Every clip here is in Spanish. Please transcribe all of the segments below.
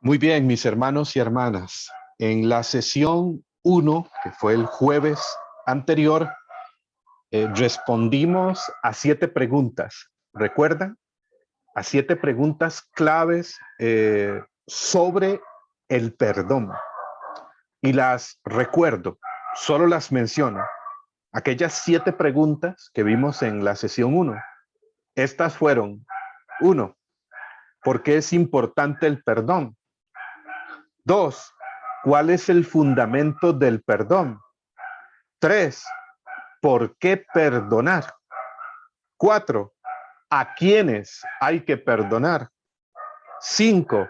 Muy bien, mis hermanos y hermanas. En la sesión 1, que fue el jueves anterior, respondimos a 7 preguntas. ¿Recuerdan? A 7 preguntas claves sobre el perdón. Y las recuerdo, solo las menciono. Aquellas 7 preguntas que vimos en la sesión 1. Estas fueron: 1. ¿Por qué es importante el perdón? 2. ¿Cuál es el fundamento del perdón? 3. ¿Por qué perdonar? 4. ¿A quiénes hay que perdonar? 5.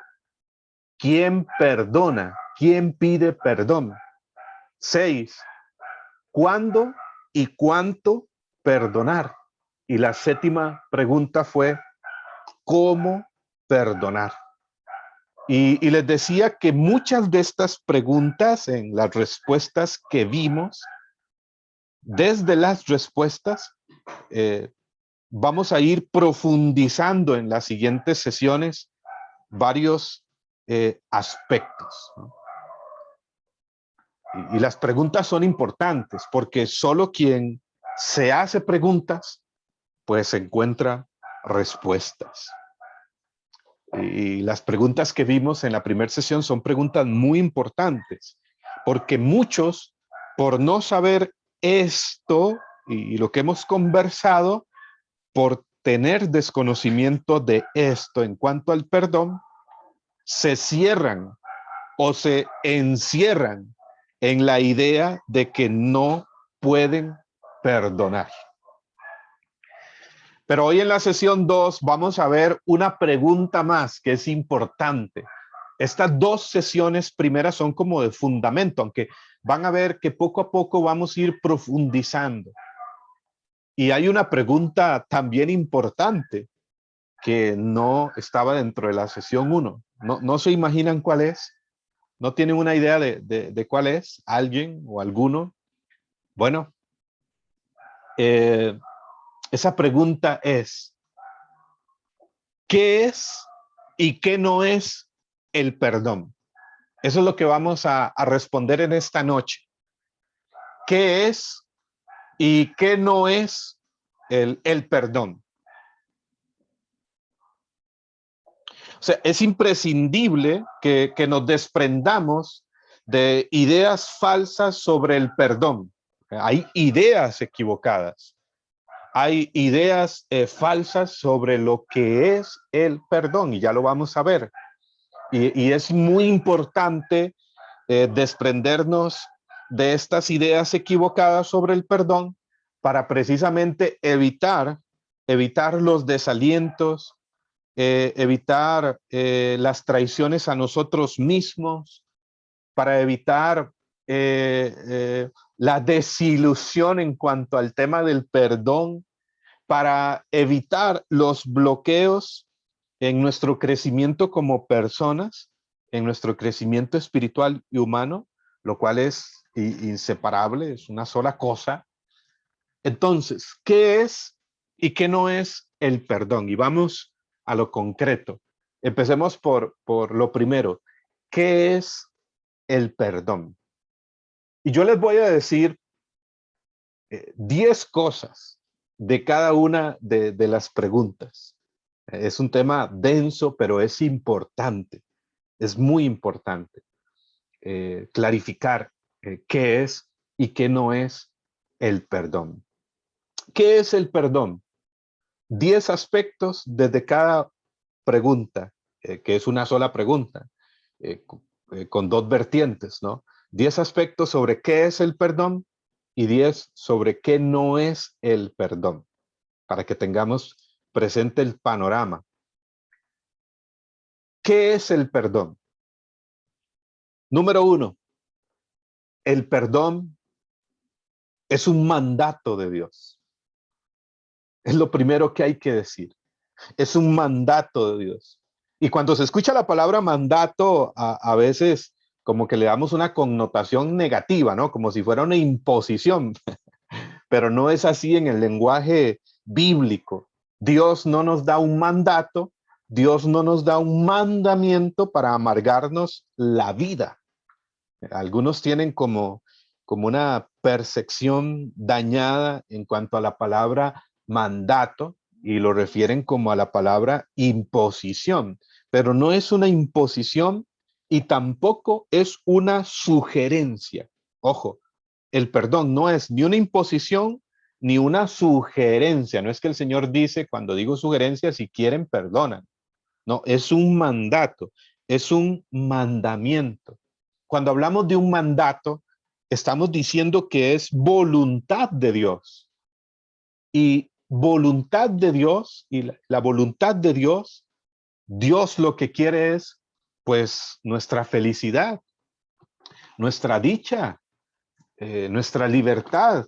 ¿Quién perdona? ¿Quién pide perdón? 6. ¿Cuándo y cuánto perdonar? Y la 7ª pregunta fue: ¿cómo perdonar? Y les decía que muchas de estas preguntas, en las respuestas que vimos, desde las respuestas, vamos a ir profundizando en las siguientes sesiones varios aspectos, ¿no? Y las preguntas son importantes porque solo quien se hace preguntas, pues encuentra respuestas. Y las preguntas que vimos en la primera sesión son preguntas muy importantes, porque muchos, por no saber esto y lo que hemos conversado, por tener desconocimiento de esto en cuanto al perdón, se cierran o se encierran en la idea de que no pueden perdonar. Pero hoy en la sesión 2 vamos a ver una pregunta más que es importante. Estas 2 sesiones primeras son como de fundamento, aunque van a ver que poco a poco vamos a ir profundizando. Y hay una pregunta también importante que no estaba dentro de la sesión 1. No se imaginan cuál es. ¿No tienen una idea de cuál es? ¿Alguien o alguno? Bueno, esa pregunta es: ¿qué es y qué no es el perdón? Eso es lo que vamos a responder en esta noche. ¿Qué es y qué no es el perdón? O sea, es imprescindible que nos desprendamos de ideas falsas sobre el perdón. Hay ideas equivocadas. Hay ideas falsas sobre lo que es el perdón, y ya lo vamos a ver. Y es muy importante desprendernos de estas ideas equivocadas sobre el perdón para precisamente evitar los desalientos, evitar las traiciones a nosotros mismos, para evitar la desilusión en cuanto al tema del perdón, para evitar los bloqueos en nuestro crecimiento como personas, en nuestro crecimiento espiritual y humano, lo cual es inseparable, es una sola cosa. Entonces, ¿qué es y qué no es el perdón? Y vamos a lo concreto. Empecemos por lo primero. ¿Qué es el perdón? Y yo les voy a decir 10 cosas de cada una de las preguntas. Es un tema denso, pero es importante, es muy importante clarificar qué es y qué no es el perdón. ¿Qué es el perdón? 10 aspectos desde cada pregunta, que es una sola pregunta, con 2 vertientes, ¿no? 10 aspectos sobre qué es el perdón y 10 sobre qué no es el perdón, para que tengamos presente el panorama. ¿Qué es el perdón? Número 1, el perdón es un mandato de Dios. Es lo primero que hay que decir. Es un mandato de Dios. Y cuando se escucha la palabra mandato, a veces como que le damos una connotación negativa, ¿no? Como si fuera una imposición, pero no es así en el lenguaje bíblico. Dios no nos da un mandato Dios no nos da un mandamiento para amargarnos la vida. Algunos tienen como una percepción dañada en cuanto a la palabra mandato y lo refieren como a la palabra imposición, pero no es una imposición y tampoco es una sugerencia. Ojo, el perdón no es ni una imposición ni una sugerencia. No es que el Señor dice, cuando digo sugerencia, si quieren, perdonan. No, es un mandato, es un mandamiento. Cuando hablamos de un mandato, estamos diciendo que es voluntad de Dios. Y voluntad de Dios y la voluntad de Dios, Dios lo que quiere es, pues, nuestra felicidad, nuestra dicha, nuestra libertad,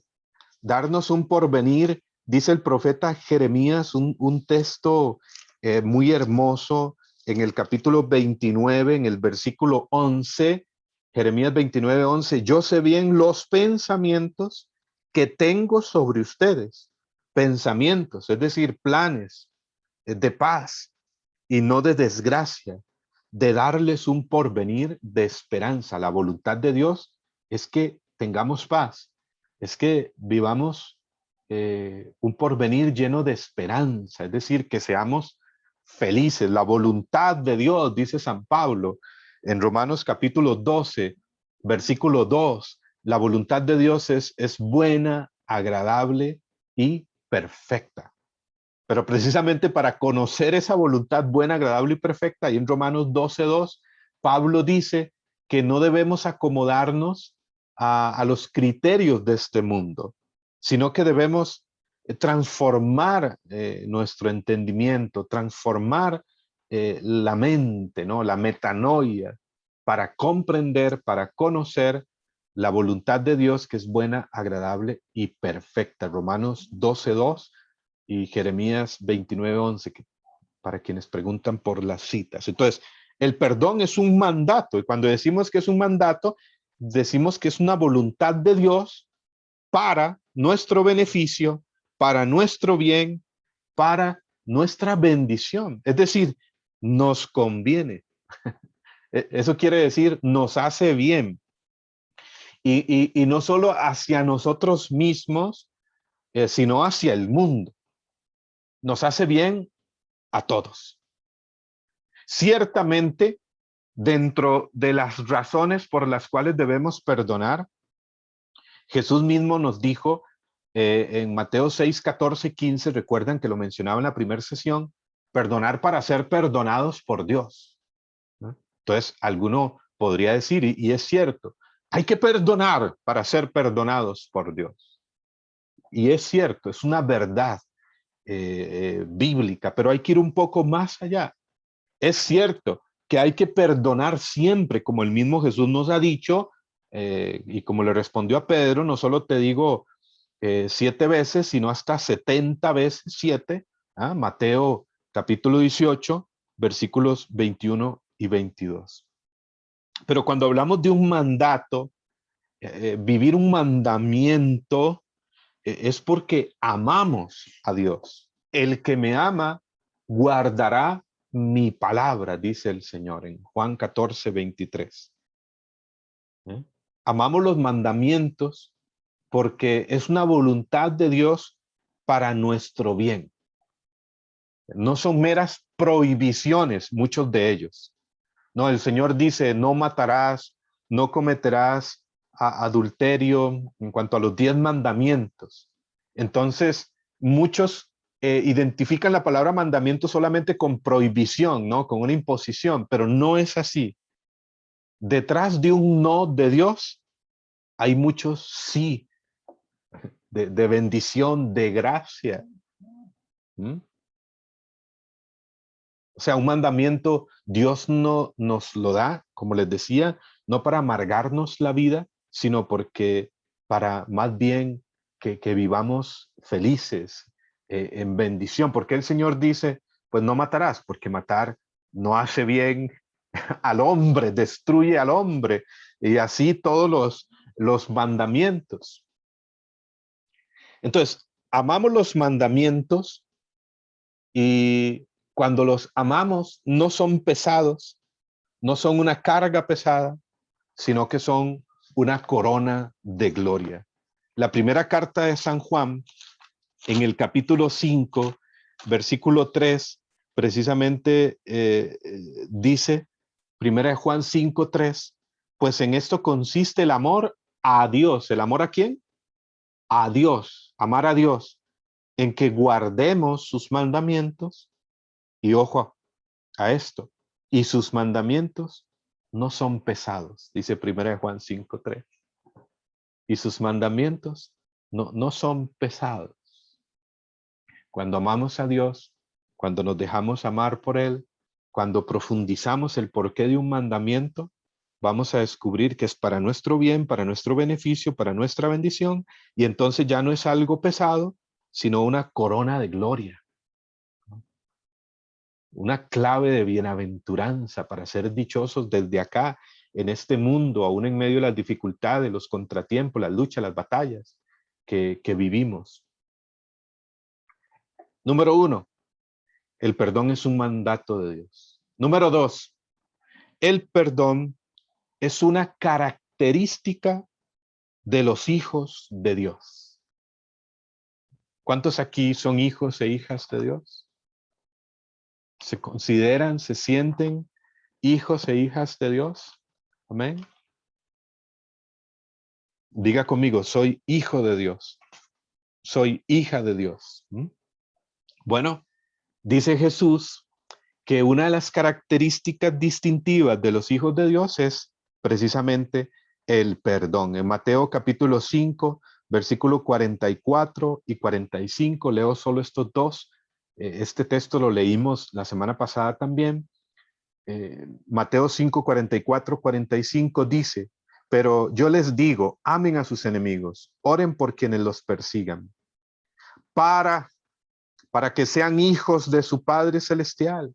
darnos un porvenir. Dice el profeta Jeremías, un texto muy hermoso en el capítulo 29, en el versículo 11, Jeremías 29, 11, yo sé bien los pensamientos que tengo sobre ustedes, pensamientos, es decir, planes de paz y no de desgracia, de darles un porvenir de esperanza. La voluntad de Dios es que tengamos paz, es que vivamos un porvenir lleno de esperanza, es decir, que seamos felices. La voluntad de Dios, dice San Pablo en Romanos capítulo 12, versículo 2, la voluntad de Dios es buena, agradable y perfecta. Pero precisamente para conocer esa voluntad buena, agradable y perfecta, y en Romanos 12:2, Pablo dice que no debemos acomodarnos a los criterios de este mundo, sino que debemos transformar nuestro entendimiento, transformar la mente, ¿no? La metanoia, para comprender, para conocer la voluntad de Dios que es buena, agradable y perfecta. Romanos 12:2 y Jeremías 29:11, para quienes preguntan por las citas. Entonces, el perdón es un mandato, y cuando decimos que es un mandato, decimos que es una voluntad de Dios para nuestro beneficio, para nuestro bien, para nuestra bendición. Es decir, nos conviene. Eso quiere decir, nos hace bien. Y no solo hacia nosotros mismos, sino hacia el mundo. Nos hace bien a todos. Ciertamente, dentro de las razones por las cuales debemos perdonar, Jesús mismo nos dijo en Mateo 6, 14, 15, recuerdan que lo mencionaba en la primera sesión, perdonar para ser perdonados por Dios, ¿no? Entonces, alguno podría decir, y es cierto, hay que perdonar para ser perdonados por Dios. Y es cierto, es una verdad bíblica, pero hay que ir un poco más allá. Es cierto que hay que perdonar siempre, como el mismo Jesús nos ha dicho, y como le respondió a Pedro, no solo te digo 7 veces, sino hasta 70 veces 7, ¿ah? Mateo capítulo 18, versículos 21 y 22. Pero cuando hablamos de un mandato, vivir un mandamiento, es porque amamos a Dios. El que me ama guardará mi palabra, dice el Señor en Juan 14, 23. ¿Eh? Amamos los mandamientos porque es una voluntad de Dios para nuestro bien. No son meras prohibiciones, muchos de ellos. No, el Señor dice, no matarás, no cometerás adulterio en cuanto a los 10 mandamientos. Entonces, muchos identifican la palabra mandamiento solamente con prohibición, ¿no? Con una imposición, pero no es así. Detrás de un no de Dios hay muchos sí, de bendición, de gracia. ¿Mm? O sea, un mandamiento Dios no nos lo da, como les decía, no para amargarnos la vida, sino porque para más bien que vivamos felices, en bendición. Porque el Señor dice, pues no matarás, porque matar no hace bien al hombre, destruye al hombre. Y así todos los mandamientos. Entonces, amamos los mandamientos y Cuando los amamos, no son pesados, no son una carga pesada, sino que son una corona de gloria. La primera carta de San Juan, en el capítulo 5, versículo 3, precisamente dice, primera de Juan 5, 3, pues en esto consiste el amor a Dios. ¿El amor a quién? A Dios, amar a Dios, en que guardemos sus mandamientos. Y ojo a esto, y sus mandamientos no son pesados, dice primera de Juan 5, 3. Y sus mandamientos no son pesados. Cuando amamos a Dios, cuando nos dejamos amar por Él, cuando profundizamos el porqué de un mandamiento, vamos a descubrir que es para nuestro bien, para nuestro beneficio, para nuestra bendición, y entonces ya no es algo pesado, sino una corona de gloria, una clave de bienaventuranza para ser dichosos desde acá, en este mundo, aún en medio de las dificultades, los contratiempos, las luchas, las batallas que vivimos. Número 1, el perdón es un mandato de Dios. Número 2, el perdón es una característica de los hijos de Dios. ¿Cuántos aquí son hijos e hijas de Dios? ¿Se consideran, se sienten hijos e hijas de Dios? Amén. Diga conmigo, soy hijo de Dios. Soy hija de Dios. Bueno, dice Jesús que una de las características distintivas de los hijos de Dios es precisamente el perdón. En Mateo capítulo 5, versículo 44 y 45, leo solo estos dos. Este texto lo leímos la semana pasada también. Mateo 5, 44, 45 dice, pero yo les digo, amen a sus enemigos, oren por quienes los persigan, para que sean hijos de su Padre Celestial,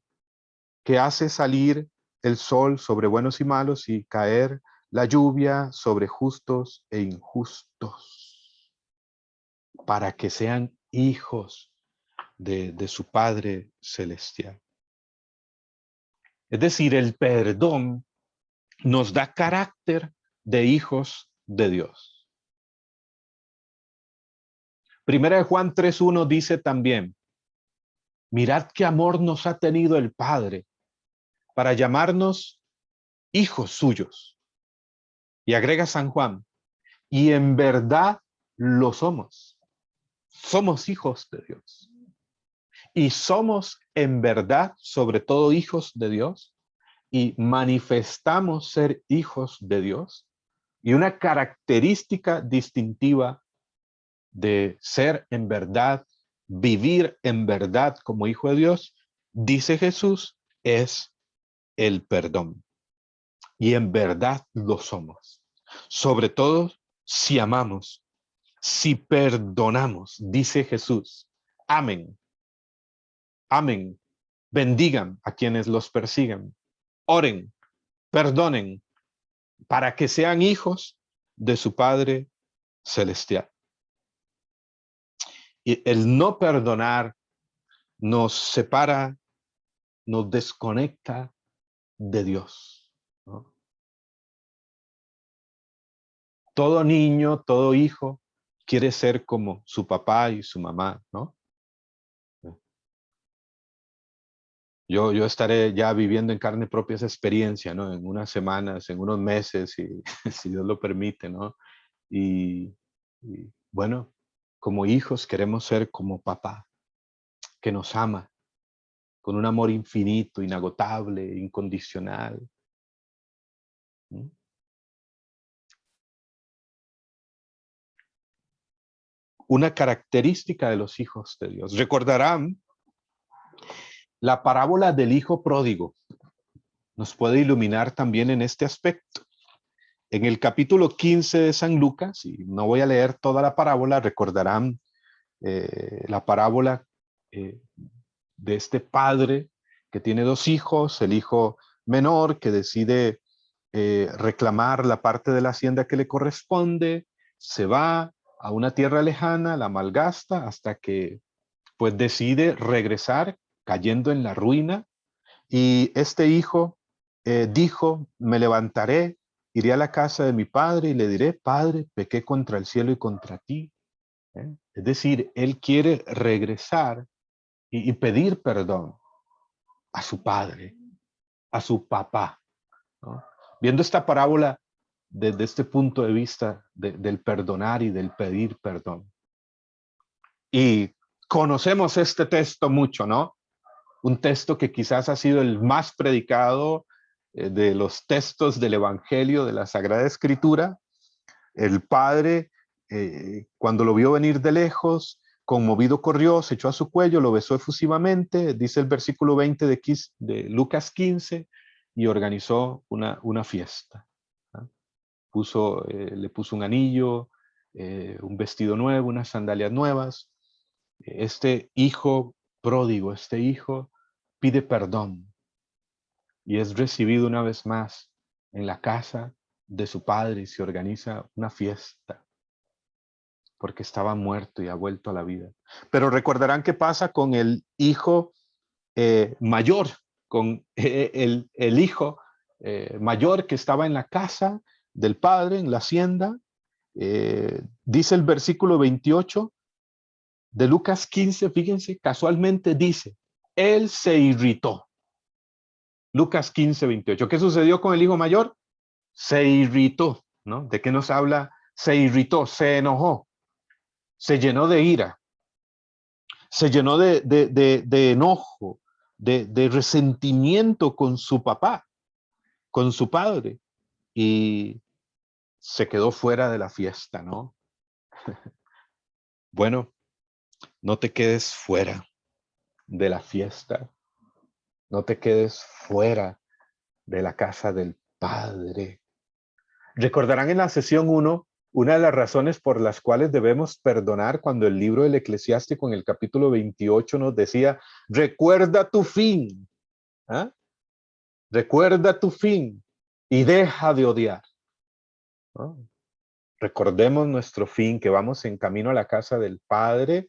que hace salir el sol sobre buenos y malos y caer la lluvia sobre justos e injustos, para que sean hijos de su Padre Celestial. Es decir, el perdón nos da carácter de hijos de Dios. Primera de Juan 3:1 dice también, mirad qué amor nos ha tenido el Padre para llamarnos hijos suyos. Y agrega San Juan, y en verdad lo somos. Somos hijos de Dios. Y somos en verdad, sobre todo, hijos de Dios. Y manifestamos ser hijos de Dios. Y una característica distintiva de ser en verdad, vivir en verdad como hijo de Dios, dice Jesús, es el perdón. Y en verdad lo somos. Sobre todo si amamos, si perdonamos, dice Jesús. Amen. Amen. Bendigan a quienes los persigan. Oren, perdonen, para que sean hijos de su Padre Celestial. Y el no perdonar nos separa, nos desconecta de Dios, ¿no? Todo niño, todo hijo quiere ser como su papá y su mamá, ¿no? Yo estaré ya viviendo en carne propia esa experiencia, ¿no? En unas semanas, en unos meses, y, si Dios lo permite, ¿no? Y bueno, como hijos queremos ser como papá, que nos ama, con un amor infinito, inagotable, incondicional. ¿Mm? Una característica de los hijos de Dios. Recordarán la parábola del hijo pródigo. Nos puede iluminar también en este aspecto. En el capítulo 15 de San Lucas, y no voy a leer toda la parábola, recordarán la parábola de este padre que tiene dos hijos, el hijo menor que decide reclamar la parte de la hacienda que le corresponde, se va a una tierra lejana, la malgasta hasta que pues decide regresar cayendo en la ruina. Y este hijo dijo, me levantaré, iré a la casa de mi padre y le diré, Padre, pequé contra el cielo y contra ti. Es decir, él quiere regresar y pedir perdón a su padre, a su papá, ¿no? Viendo esta parábola desde este punto de vista del perdonar y del pedir perdón. Y conocemos este texto mucho, ¿no? Un texto que quizás ha sido el más predicado de los textos del Evangelio de la Sagrada Escritura. El padre, cuando lo vio venir de lejos, conmovido corrió, se echó a su cuello, lo besó efusivamente, dice el versículo 20 de Lucas 15, y organizó una fiesta. ¿No? Le puso un anillo, un vestido nuevo, unas sandalias nuevas. Este hijo pródigo, este hijo pide perdón y es recibido una vez más en la casa de su padre y se organiza una fiesta porque estaba muerto y ha vuelto a la vida. Pero recordarán qué pasa con el hijo mayor, con el hijo mayor que estaba en la casa del padre, en la hacienda. Dice el versículo 28 de Lucas 15, fíjense, casualmente dice, él se irritó. Lucas 15, 28. ¿Qué sucedió con el hijo mayor? Se irritó, ¿no? ¿De qué nos habla? Se irritó, se enojó, se llenó de ira, se llenó de enojo, de resentimiento con su papá, con su padre, y se quedó fuera de la fiesta, ¿no? Bueno, no te quedes fuera de la fiesta, no te quedes fuera de la casa del Padre. Recordarán en la sesión 1 una de las razones por las cuales debemos perdonar cuando el libro del Eclesiástico en el capítulo 28 nos decía, recuerda tu fin, ¿eh? Recuerda tu fin y deja de odiar, ¿no? Recordemos nuestro fin, que vamos en camino a la casa del Padre,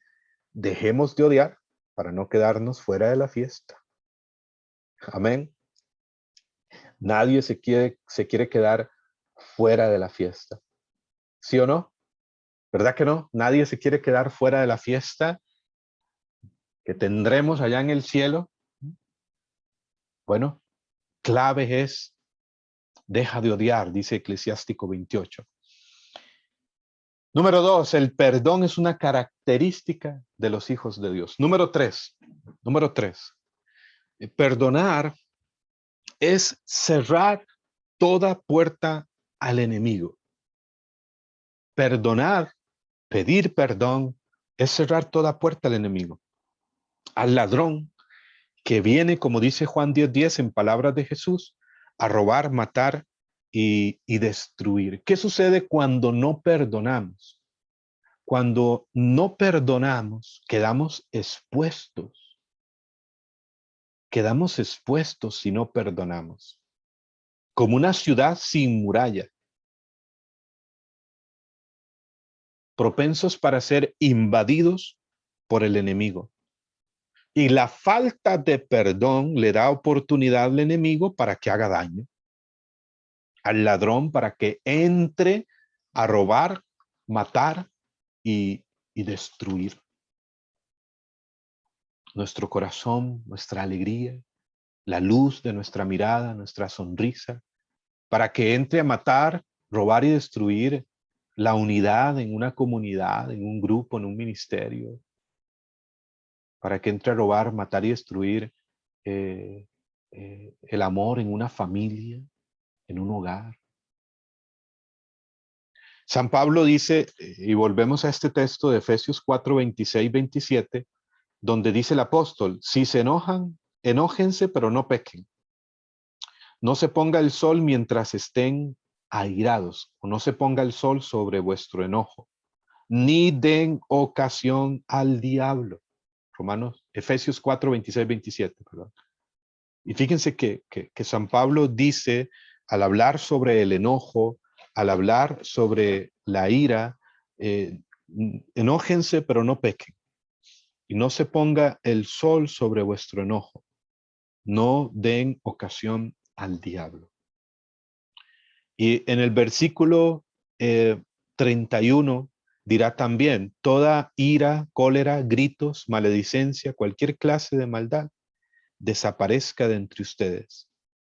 dejemos de odiar para no quedarnos fuera de la fiesta. Amén. Nadie se quiere quedar fuera de la fiesta. ¿Sí o no? ¿Verdad que no? Nadie se quiere quedar fuera de la fiesta que tendremos allá en el cielo. Bueno, clave es, deja de odiar, dice Eclesiástico 28. Número 2, el perdón es una característica de los hijos de Dios. Número 3, perdonar es cerrar toda puerta al enemigo. Perdonar, pedir perdón, es cerrar toda puerta al enemigo, al ladrón que viene, como dice Juan 10:10 en palabras de Jesús, a robar, matar y destruir. ¿Qué sucede cuando no perdonamos? Cuando no perdonamos, quedamos expuestos si no perdonamos, como una ciudad sin muralla, propensos para ser invadidos por el enemigo. Y la falta de perdón le da oportunidad al enemigo para que haga daño, al ladrón para que entre a robar, matar y destruir. Nuestro corazón, nuestra alegría, la luz de nuestra mirada, nuestra sonrisa, para que entre a matar, robar y destruir la unidad en una comunidad, en un grupo, en un ministerio, para que entre a robar, matar y destruir el amor en una familia, en un hogar. San Pablo dice, y volvemos a este texto de Efesios 4, 26, 27, donde dice el apóstol, si se enojan, enójense, pero no pequen. No se ponga el sol mientras estén airados, o no se ponga el sol sobre vuestro enojo, ni den ocasión al diablo. Efesios 4, 26, 27, perdón. Y fíjense que San Pablo dice, al hablar sobre el enojo, al hablar sobre la ira, enójense, pero no pequen. y no se ponga el sol sobre vuestro enojo. No den ocasión al diablo. Y en el versículo 31 dirá también, toda ira, cólera, gritos, maledicencia, cualquier clase de maldad, desaparezca de entre ustedes.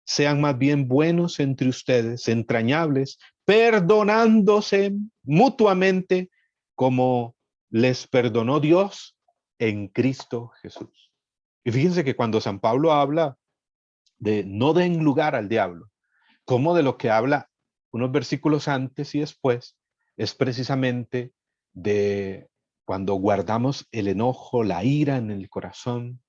Sean más bien buenos entre ustedes, entrañables, perdonándose mutuamente como les perdonó Dios en Cristo Jesús. Y fíjense que cuando San Pablo habla de no den lugar al diablo, como de lo que habla unos versículos antes y después, es precisamente de cuando guardamos el enojo, la ira en el corazón,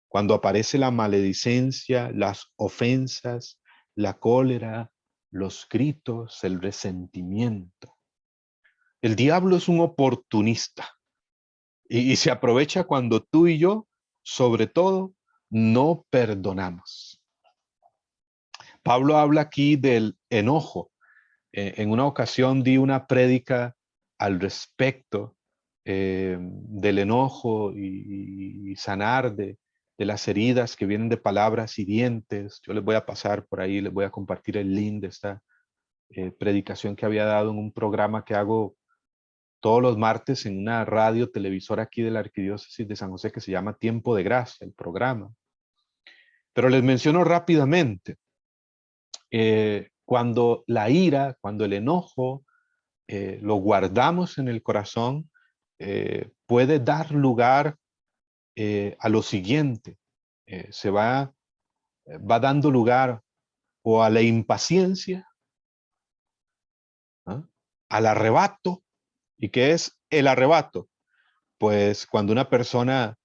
cuando aparece la maledicencia, las ofensas, la cólera, los gritos, el resentimiento. El diablo es un oportunista y se aprovecha cuando tú y yo, sobre todo, no perdonamos. Pablo habla aquí del enojo. En una ocasión di una prédica al respecto del enojo y sanar de las heridas que vienen de palabras hirientes. Yo les voy a pasar por ahí, les voy a compartir el link de esta predicación que había dado en un programa que hago todos los martes en una radio televisora aquí de la Arquidiócesis de San José que se llama Tiempo de Gracia, el programa. Pero les menciono rápidamente, cuando la ira, cuando el enojo lo guardamos en el corazón, puede dar lugar a lo siguiente. Va dando lugar o a la impaciencia, ¿no? Al arrebato. ¿Y qué es el arrebato? Pues cuando una persona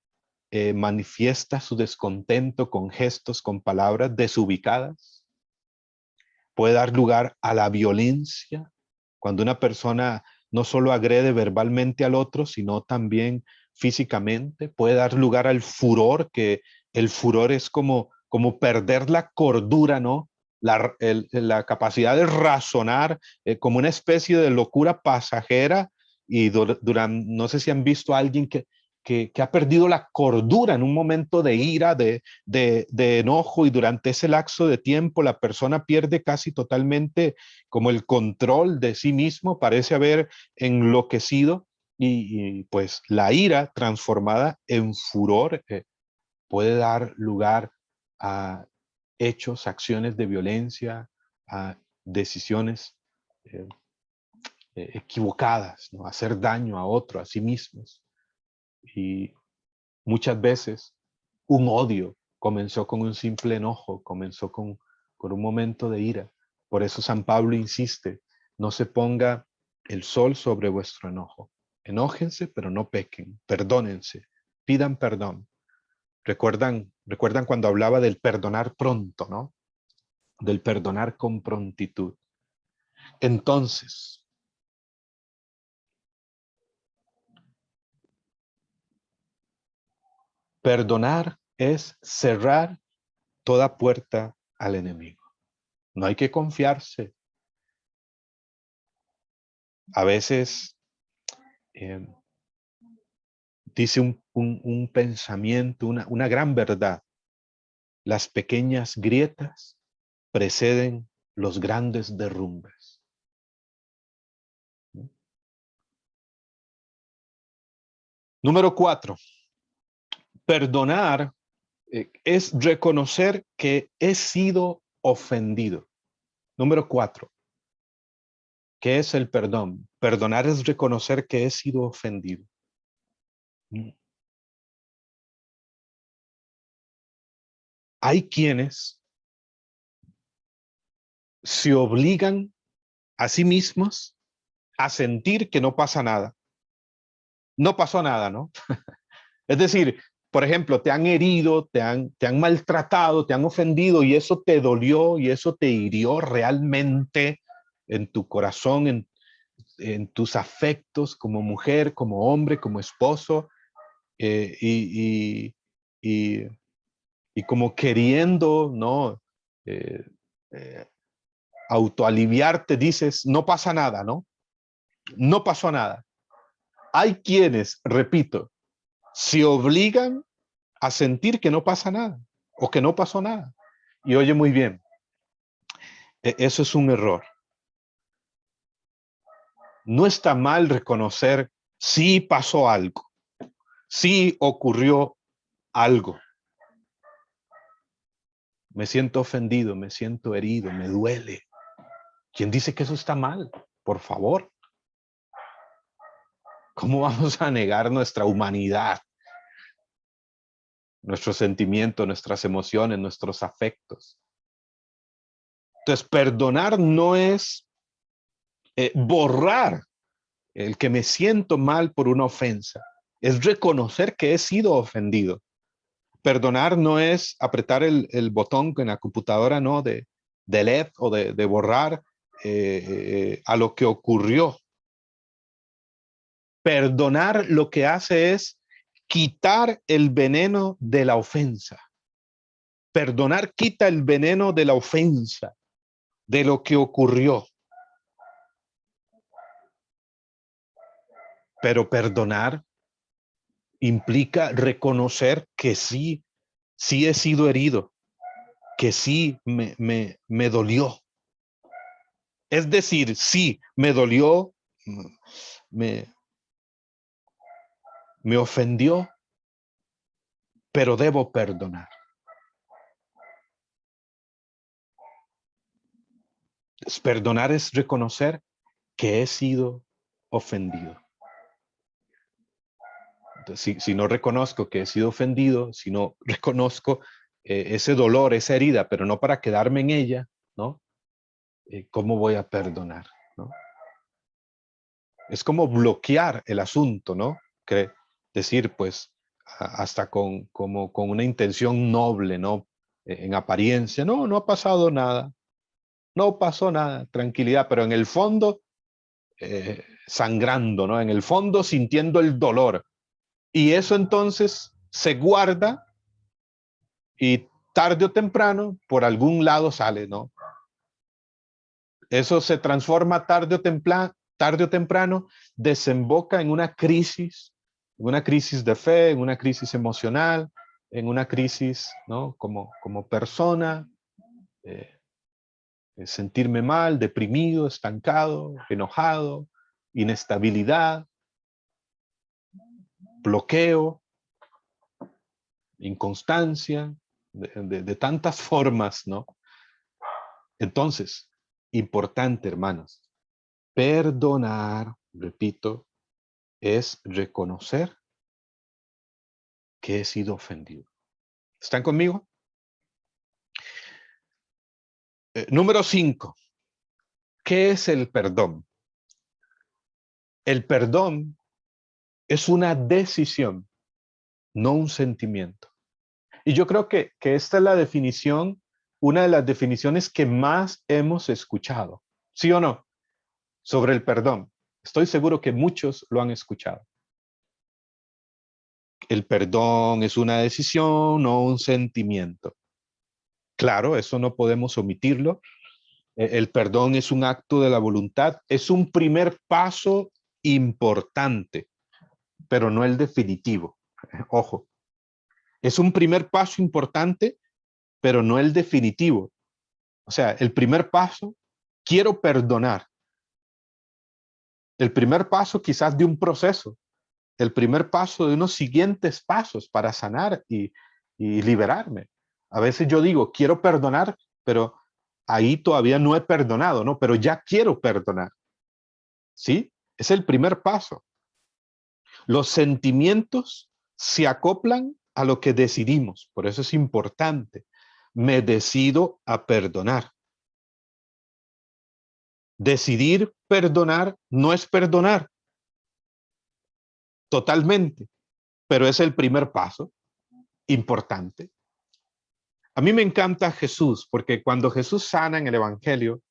manifiesta su descontento con gestos, con palabras desubicadas, puede dar lugar a la violencia, cuando una persona no solo agrede verbalmente al otro, sino también físicamente, puede dar lugar al furor, que el furor es como perder la cordura, ¿no? La capacidad de razonar, como una especie de locura pasajera, y no sé si han visto a alguien que ha perdido la cordura en un momento de ira, de enojo, y durante ese lapso de tiempo la persona pierde casi totalmente como el control de sí mismo, parece haber enloquecido, y pues la ira transformada en furor puede dar lugar a hechos, acciones de violencia, a decisiones eh, equivocadas, ¿no? Hacer daño a otro, a sí mismos. Y muchas veces un odio comenzó con un simple enojo, comenzó con un momento de ira. Por eso San Pablo insiste, no se ponga el sol sobre vuestro enojo. Enójense, pero no pequen. Perdónense, pidan perdón. Recuerdan cuando hablaba del perdonar pronto, ¿no? Del perdonar con prontitud. Entonces, perdonar es cerrar toda puerta al enemigo. No hay que confiarse. A veces eh, dice un pensamiento, una gran verdad. Las pequeñas grietas preceden los grandes derrumbes. Número 4. Perdonar es reconocer que he sido ofendido. Número 4. ¿Qué es el perdón? Perdonar es reconocer que he sido ofendido. Hay quienes se obligan a sí mismos a sentir que no pasa nada. No pasó nada, ¿no? Es decir, por ejemplo, te han herido, te han maltratado, te han ofendido y eso te dolió y eso te hirió realmente en tu corazón, en tus afectos como mujer, como hombre, como esposo, eh, y, y, y, y como queriendo, ¿no? Eh, eh, autoaliviarte, dices, no pasa nada, ¿no? No pasó nada. Hay quienes, repito, se obligan a sentir que no pasa nada o que no pasó nada. Y oye muy bien, eso es un error. No está mal reconocer si pasó algo, si ocurrió algo. Me siento ofendido, me siento herido, me duele. ¿Quién dice que eso está mal? Por favor. ¿Cómo vamos a negar nuestra humanidad, nuestros sentimientos, nuestras emociones, nuestros afectos? Entonces, perdonar no es borrar el que me siento mal por una ofensa. Es reconocer que he sido ofendido. Perdonar no es apretar el botón en la computadora, ¿no? De delete o de borrar a lo que ocurrió. Perdonar lo que hace es quitar el veneno de la ofensa. Perdonar quita el veneno de la ofensa, de lo que ocurrió. Pero perdonar implica reconocer que sí he sido herido, que sí me dolió. Es decir, sí, me dolió, me ofendió, pero debo perdonar. Perdonar es reconocer que he sido ofendido. Entonces, si no reconozco que he sido ofendido, si no reconozco ese dolor, esa herida, pero no para quedarme en ella, ¿no? ¿Cómo voy a perdonar? ¿No? Es como bloquear el asunto, ¿no? Que decir, pues, hasta como con una intención noble, ¿no? En apariencia, no, no ha pasado nada, no pasó nada, tranquilidad, pero en el fondo, sangrando, ¿no? En el fondo, sintiendo el dolor. Y eso entonces se guarda y tarde o temprano, por algún lado sale, ¿no? Eso se transforma tarde o temprano, desemboca en una crisis de fe, en una crisis emocional, en una crisis, ¿no? Como persona, eh, sentirme mal, deprimido, estancado, enojado, inestabilidad, bloqueo, inconstancia, de tantas formas, ¿no? Entonces, importante, hermanos, perdonar, repito, es reconocer que he sido ofendido. ¿Están conmigo? Número 5. ¿Qué es el perdón? El perdón es una decisión, no un sentimiento. Y yo creo que esta es la definición, una de las definiciones que más hemos escuchado. ¿Sí o no? Sobre el perdón. Estoy seguro que muchos lo han escuchado. El perdón es una decisión, no un sentimiento. Claro, eso no podemos omitirlo. El perdón es un acto de la voluntad, es un primer paso importante, pero no el definitivo. Ojo, es un primer paso importante, pero no el definitivo. O sea, el primer paso, quiero perdonar. El primer paso quizás de un proceso, el primer paso de unos siguientes pasos para sanar y liberarme. A veces yo digo, quiero perdonar, pero ahí todavía no he perdonado, ¿no? Pero ya quiero perdonar. ¿Sí? Es el primer paso. Los sentimientos se acoplan a lo que decidimos. Por eso es importante. Me decido a perdonar. Decidir perdonar no es perdonar totalmente, pero es el primer paso importante. A mí me encanta Jesús, porque cuando Jesús sana en el Evangelio,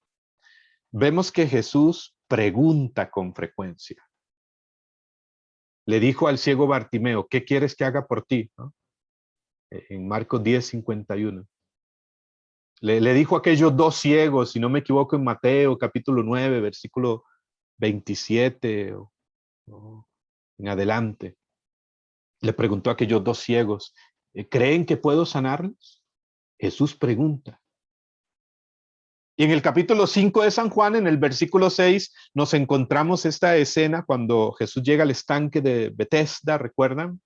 vemos que Jesús pregunta con frecuencia. Le dijo al ciego Bartimeo, ¿qué quieres que haga por ti? ¿No? En Marcos 10:51. Le dijo a aquellos dos ciegos, si no me equivoco, en Mateo capítulo 9, versículo 27 o en adelante. Le preguntó a aquellos dos ciegos, ¿creen que puedo sanarlos? Jesús pregunta. Y en el capítulo 5 de San Juan, en el versículo 6, nos encontramos esta escena cuando Jesús llega al estanque de Betesda, ¿recuerdan?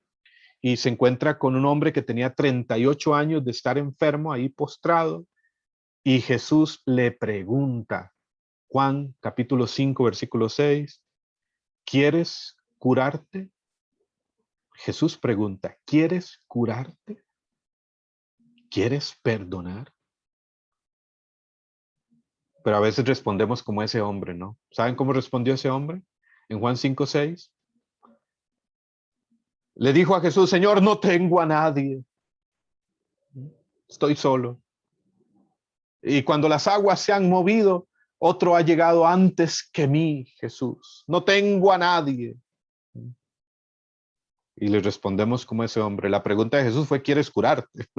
Y se encuentra con un hombre que tenía 38 años de estar enfermo, ahí postrado, y Jesús le pregunta, Juan capítulo 5, versículo 6, ¿quieres curarte? Jesús pregunta, ¿quieres curarte? ¿Quieres perdonar? Pero a veces respondemos como ese hombre, ¿no? ¿Saben cómo respondió ese hombre? En Juan 5, 6. Le dijo a Jesús, Señor, no tengo a nadie. Estoy solo. Y cuando las aguas se han movido, otro ha llegado antes que mí, Jesús. No tengo a nadie. Y le respondemos como ese hombre. La pregunta de Jesús fue, ¿quieres curarte?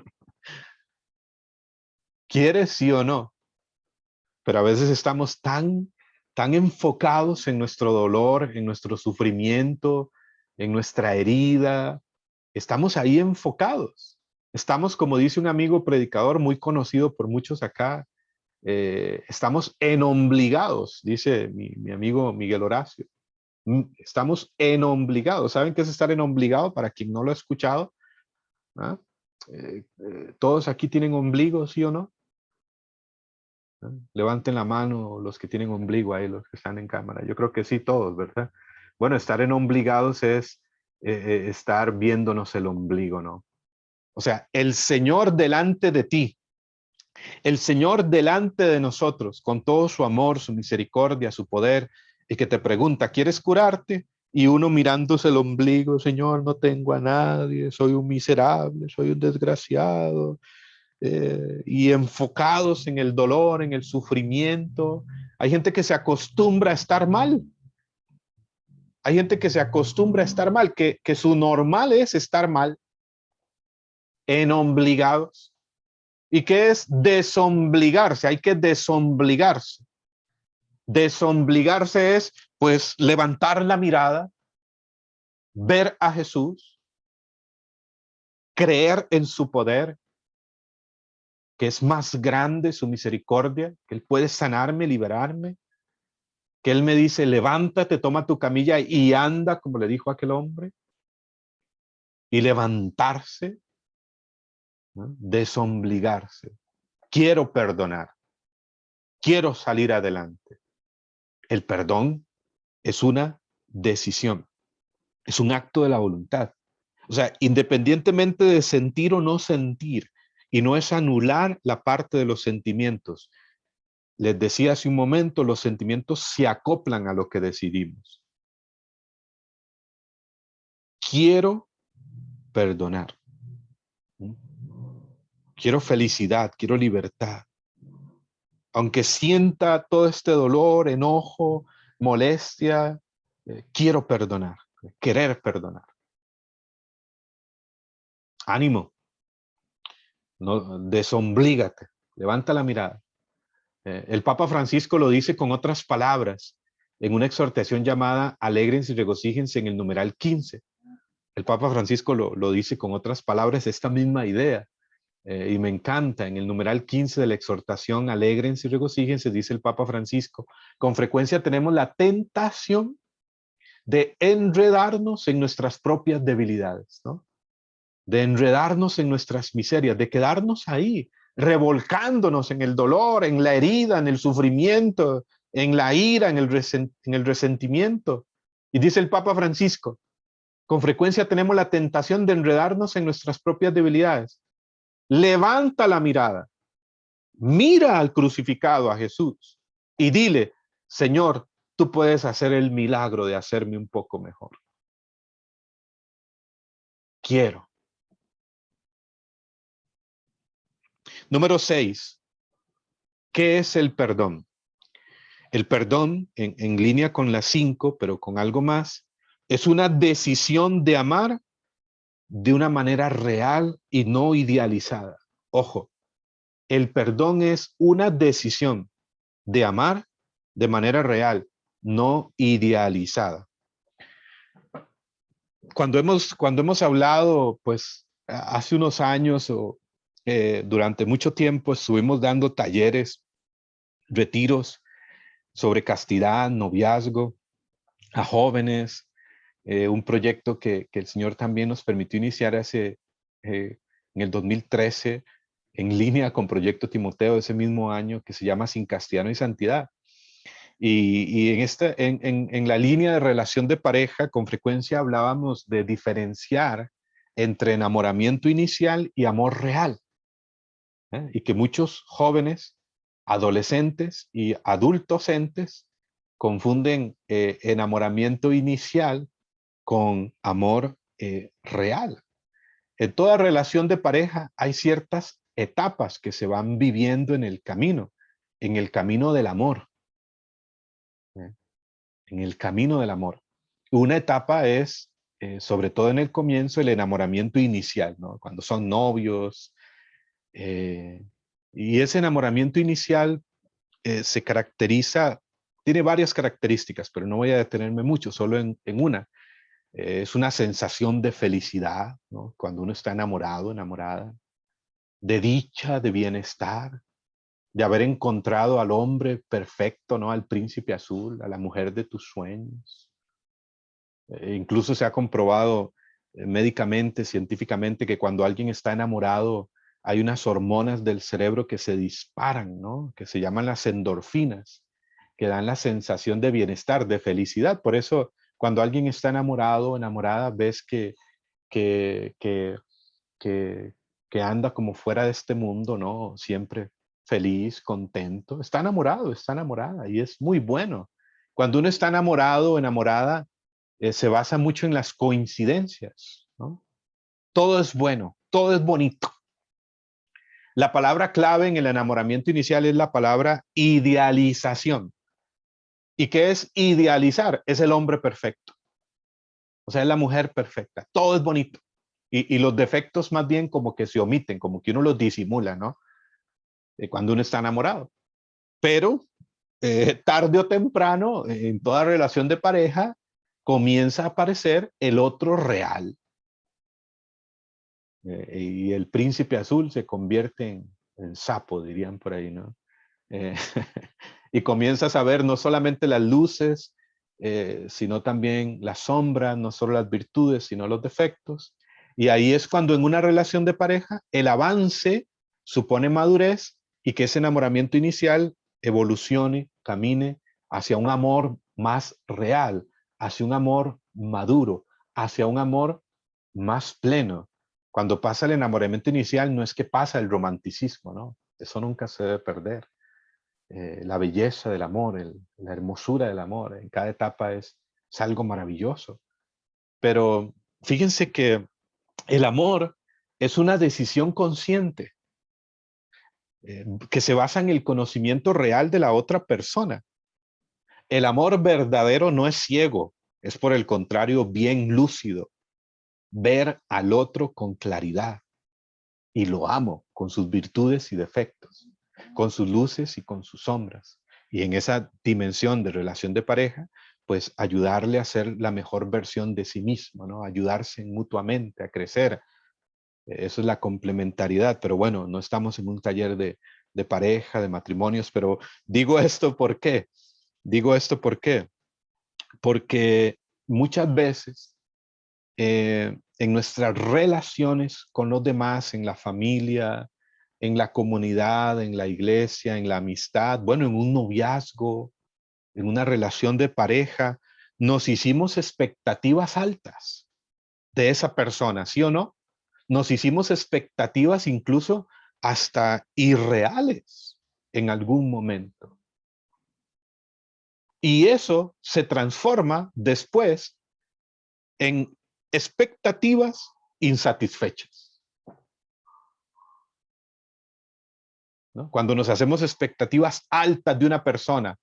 ¿Quieres sí o no? Pero a veces estamos tan enfocados en nuestro dolor, en nuestro sufrimiento, en nuestra herida. Estamos ahí enfocados. Estamos, como dice un amigo predicador muy conocido por muchos acá, estamos enombligados, dice mi amigo Miguel Horacio. Estamos enombligados. ¿Saben qué es estar enombligado? Para quien no lo ha escuchado, ¿ah? Todos aquí tienen ombligo, ¿sí o no? Levanten la mano los que tienen ombligo ahí, los que están en cámara. Yo creo que sí, todos, ¿verdad? Bueno, estar enombligados es estar viéndonos el ombligo, ¿no? O sea, el Señor delante de ti, el Señor delante de nosotros, con todo su amor, su misericordia, su poder, y que te pregunta, ¿quieres curarte? Y uno mirándose el ombligo, Señor, no tengo a nadie, soy un miserable, soy un desgraciado, y enfocados en el dolor, en el sufrimiento. Hay gente que se acostumbra a estar mal. Hay gente que se acostumbra a estar mal, que su normal es estar mal, enombligados. ¿Y qué es desobligarse? Hay que desobligarse. Desobligarse es, pues, levantar la mirada, ver a Jesús, creer en su poder, que es más grande su misericordia, que Él puede sanarme, liberarme, que Él me dice, levántate, toma tu camilla y anda, como le dijo aquel hombre, y levantarse, ¿no? Desobligarse. Quiero perdonar, quiero salir adelante. El perdón es una decisión, es un acto de la voluntad. O sea, independientemente de sentir o no sentir, y no es anular la parte de los sentimientos. Les decía hace un momento, los sentimientos se acoplan a lo que decidimos. Quiero perdonar. Quiero felicidad, quiero libertad. Aunque sienta todo este dolor, enojo, molestia, quiero perdonar, querer perdonar. Ánimo, no, desoblígate, levanta la mirada. El Papa Francisco lo dice con otras palabras en una exhortación llamada Alégrense y regocíjense en el numeral 15. El Papa Francisco lo dice con otras palabras, esta misma idea. Y me encanta, en el numeral 15 de la exhortación, alégrense y regocíjense, dice el Papa Francisco, con frecuencia tenemos la tentación de enredarnos en nuestras propias debilidades, ¿no? De enredarnos en nuestras miserias, de quedarnos ahí, revolcándonos en el dolor, en la herida, en el sufrimiento, en la ira, en el resentimiento. Y dice el Papa Francisco, con frecuencia tenemos la tentación de enredarnos en nuestras propias debilidades. Levanta la mirada, mira al crucificado, a Jesús, y dile, Señor, tú puedes hacer el milagro de hacerme un poco mejor. Quiero. Número 6. ¿Qué es el perdón? El perdón, en línea con las 5, pero con algo más, es una decisión de amar de una manera real y no idealizada. Ojo, el perdón es una decisión de amar de manera real, no idealizada. cuando hemos hablado, pues hace unos años o durante mucho tiempo estuvimos dando talleres, retiros sobre castidad, noviazgo, a jóvenes, un proyecto que el Señor también nos permitió iniciar en el 2013, en línea con Proyecto Timoteo ese mismo año, que se llama Sin Castidad no hay Santidad. Y en la línea de relación de pareja, con frecuencia hablábamos de diferenciar entre enamoramiento inicial y amor real. Y que muchos jóvenes, adolescentes y adultocentes confunden enamoramiento inicial con amor real. En toda relación de pareja hay ciertas etapas que se van viviendo en el camino del amor. ¿Eh? En el camino del amor. Una etapa es, sobre todo en el comienzo, el enamoramiento inicial, ¿no? Cuando son novios. Y ese enamoramiento inicial se caracteriza, tiene varias características, pero no voy a detenerme mucho, solo en una. Es una sensación de felicidad, ¿no? Cuando uno está enamorado, enamorada, de dicha, de bienestar, de haber encontrado al hombre perfecto, ¿no? Al príncipe azul, a la mujer de tus sueños. Incluso se ha comprobado médicamente, científicamente, que cuando alguien está enamorado, hay unas hormonas del cerebro que se disparan, ¿no? Que se llaman las endorfinas, que dan la sensación de bienestar, de felicidad. Por eso, cuando alguien está enamorado o enamorada, ves que, que, que, que anda como fuera de este mundo, ¿no? Siempre feliz, contento. Está enamorada y es muy bueno. Cuando uno está enamorado o enamorada, se basa mucho en las coincidencias, ¿no? Todo es bueno, todo es bonito. La palabra clave en el enamoramiento inicial es la palabra idealización. ¿Y qué es idealizar? Es el hombre perfecto. O sea, es la mujer perfecta. Todo es bonito. Y los defectos más bien como que se omiten, como que uno los disimula, ¿no? Cuando uno está enamorado. Pero tarde o temprano, en toda relación de pareja, comienza a aparecer el otro real. Y el príncipe azul se convierte en sapo, dirían por ahí, ¿no? Eh, y comienzas a ver no solamente las luces, sino también las sombras, no solo las virtudes, sino los defectos. Y ahí es cuando en una relación de pareja el avance supone madurez y que ese enamoramiento inicial evolucione, camine hacia un amor más real, hacia un amor maduro, hacia un amor más pleno. Cuando pasa el enamoramiento inicial no es que pasa el romanticismo, ¿no? Eso nunca se debe perder. La belleza del amor, la hermosura del amor, en cada etapa es algo maravilloso. Pero fíjense que el amor es una decisión consciente que se basa en el conocimiento real de la otra persona. El amor verdadero no es ciego, es por el contrario bien lúcido. Ver al otro con claridad y lo amo con sus virtudes y defectos, con sus luces y con sus sombras. Y en esa dimensión de relación de pareja, pues ayudarle a ser la mejor versión de sí mismo, ¿no? Ayudarse mutuamente a crecer. Eso es la complementariedad, pero bueno, no estamos en un taller de pareja, de matrimonios, pero digo esto ¿por qué? Digo esto ¿por qué? Porque muchas veces en nuestras relaciones con los demás, en la familia, en la comunidad, en la iglesia, en la amistad, bueno, en un noviazgo, en una relación de pareja, nos hicimos expectativas altas de esa persona, ¿sí o no? Nos hicimos expectativas incluso hasta irreales en algún momento. Y eso se transforma después en expectativas insatisfechas, ¿no? Cuando nos hacemos expectativas altas de una persona,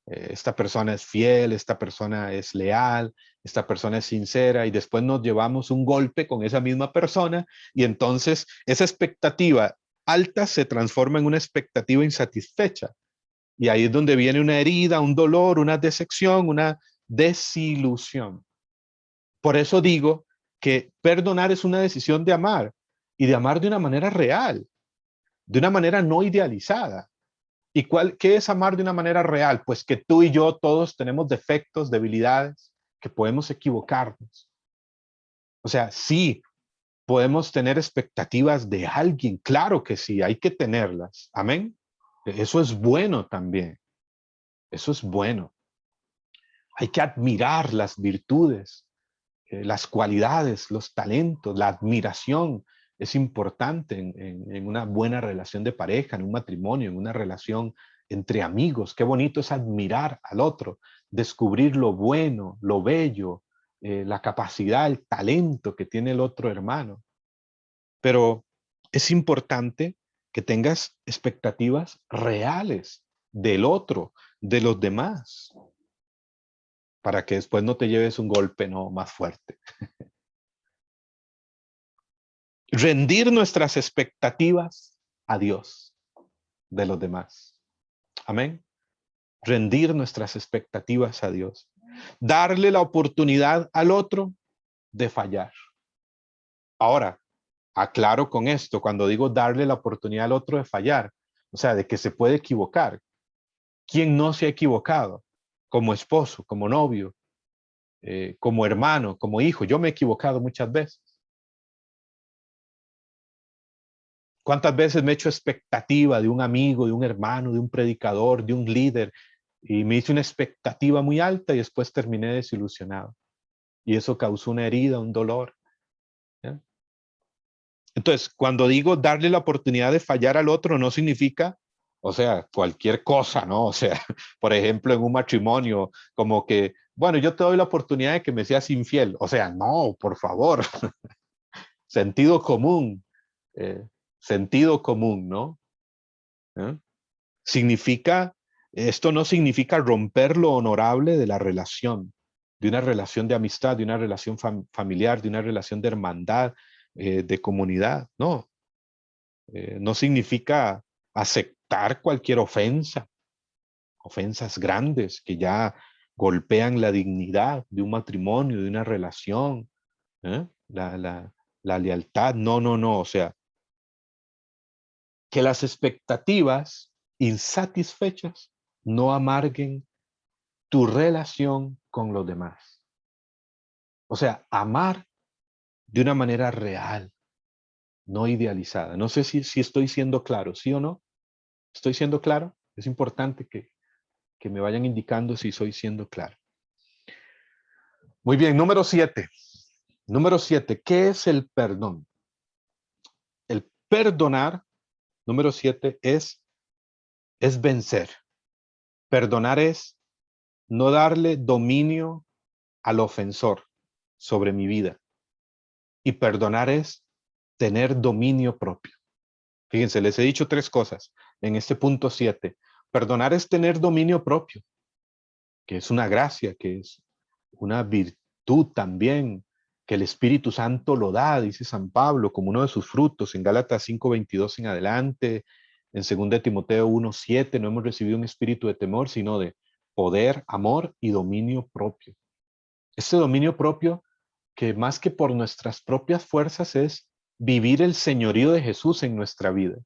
esta persona es fiel, esta persona es leal, esta persona es sincera, y después nos llevamos un golpe con esa misma persona, y entonces esa expectativa alta se transforma en una expectativa insatisfecha. Y ahí es donde viene una herida, un dolor, una decepción, una desilusión. Por eso digo que perdonar es una decisión de amar y de amar de una manera real, de una manera no idealizada. ¿Y qué es amar de una manera real? Pues que tú y yo todos tenemos defectos, debilidades, que podemos equivocarnos. O sea, sí, podemos tener expectativas de alguien, claro que sí, hay que tenerlas. Amén. Eso es bueno también. Eso es bueno. Hay que admirar las virtudes, las cualidades, los talentos, la admiración. Es importante en una buena relación de pareja, en un matrimonio, en una relación entre amigos. Qué bonito es admirar al otro, descubrir lo bueno, lo bello, la capacidad, el talento que tiene el otro hermano. Pero es importante que tengas expectativas reales del otro, de los demás, para que después no te lleves un golpe no más fuerte. Rendir nuestras expectativas a Dios de los demás. Amén. Rendir nuestras expectativas a Dios. Darle la oportunidad al otro de fallar. Ahora, aclaro con esto, cuando digo darle la oportunidad al otro de fallar, o sea, de que se puede equivocar. ¿Quién no se ha equivocado? Como esposo, como novio, como hermano, como hijo. Yo me he equivocado muchas veces. ¿Cuántas veces me he hecho expectativa de un amigo, de un hermano, de un predicador, de un líder? Y me hice una expectativa muy alta y después terminé desilusionado. Y eso causó una herida, un dolor. ¿Ya? Entonces, cuando digo darle la oportunidad de fallar al otro, no significa, o sea, cualquier cosa, ¿no? O sea, por ejemplo, en un matrimonio, como que, bueno, yo te doy la oportunidad de que me seas infiel. O sea, no, por favor. Sentido común. eh, Sentido común, ¿no? ¿Eh? Significa, esto no significa romper lo honorable de la relación, de una relación de amistad, de una relación familiar, de una relación de hermandad, de comunidad, no. No significa aceptar cualquier ofensa, ofensas grandes que ya golpean la dignidad de un matrimonio, de una relación, ¿eh? La lealtad, no, no, no, o sea, que las expectativas insatisfechas no amarguen tu relación con los demás. O sea, amar de una manera real, no idealizada. No sé si estoy siendo claro, ¿sí o no? ¿Estoy siendo claro? Es importante que me vayan indicando si estoy siendo claro. Muy bien, número 7. Número 7, ¿qué es el perdón? El perdonar, número 7, es vencer. Perdonar es no darle dominio al ofensor sobre mi vida. Y perdonar es tener dominio propio. Fíjense, les he dicho 3 cosas en este punto 7. Perdonar es tener dominio propio, que es una gracia, que es una virtud también, que el Espíritu Santo lo da, dice San Pablo, como uno de sus frutos, en Gálatas 5:22 en adelante, en 2 Timoteo 1:7, no hemos recibido un espíritu de temor, sino de poder, amor y dominio propio. Este dominio propio, que más que por nuestras propias fuerzas, es vivir el señorío de Jesús en nuestra vida.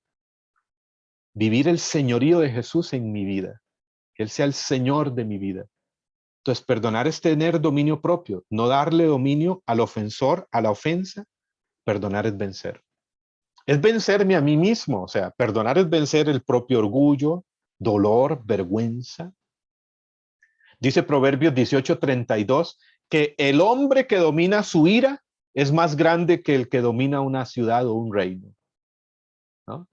Vivir el señorío de Jesús en mi vida. Que Él sea el Señor de mi vida. Entonces, perdonar es tener dominio propio, no darle dominio al ofensor, a la ofensa. Perdonar es vencer. Es vencerme a mí mismo, o sea, perdonar es vencer el propio orgullo, dolor, vergüenza. Dice Proverbios 18:32 que el hombre que domina su ira es más grande que el que domina una ciudad o un reino, ¿no?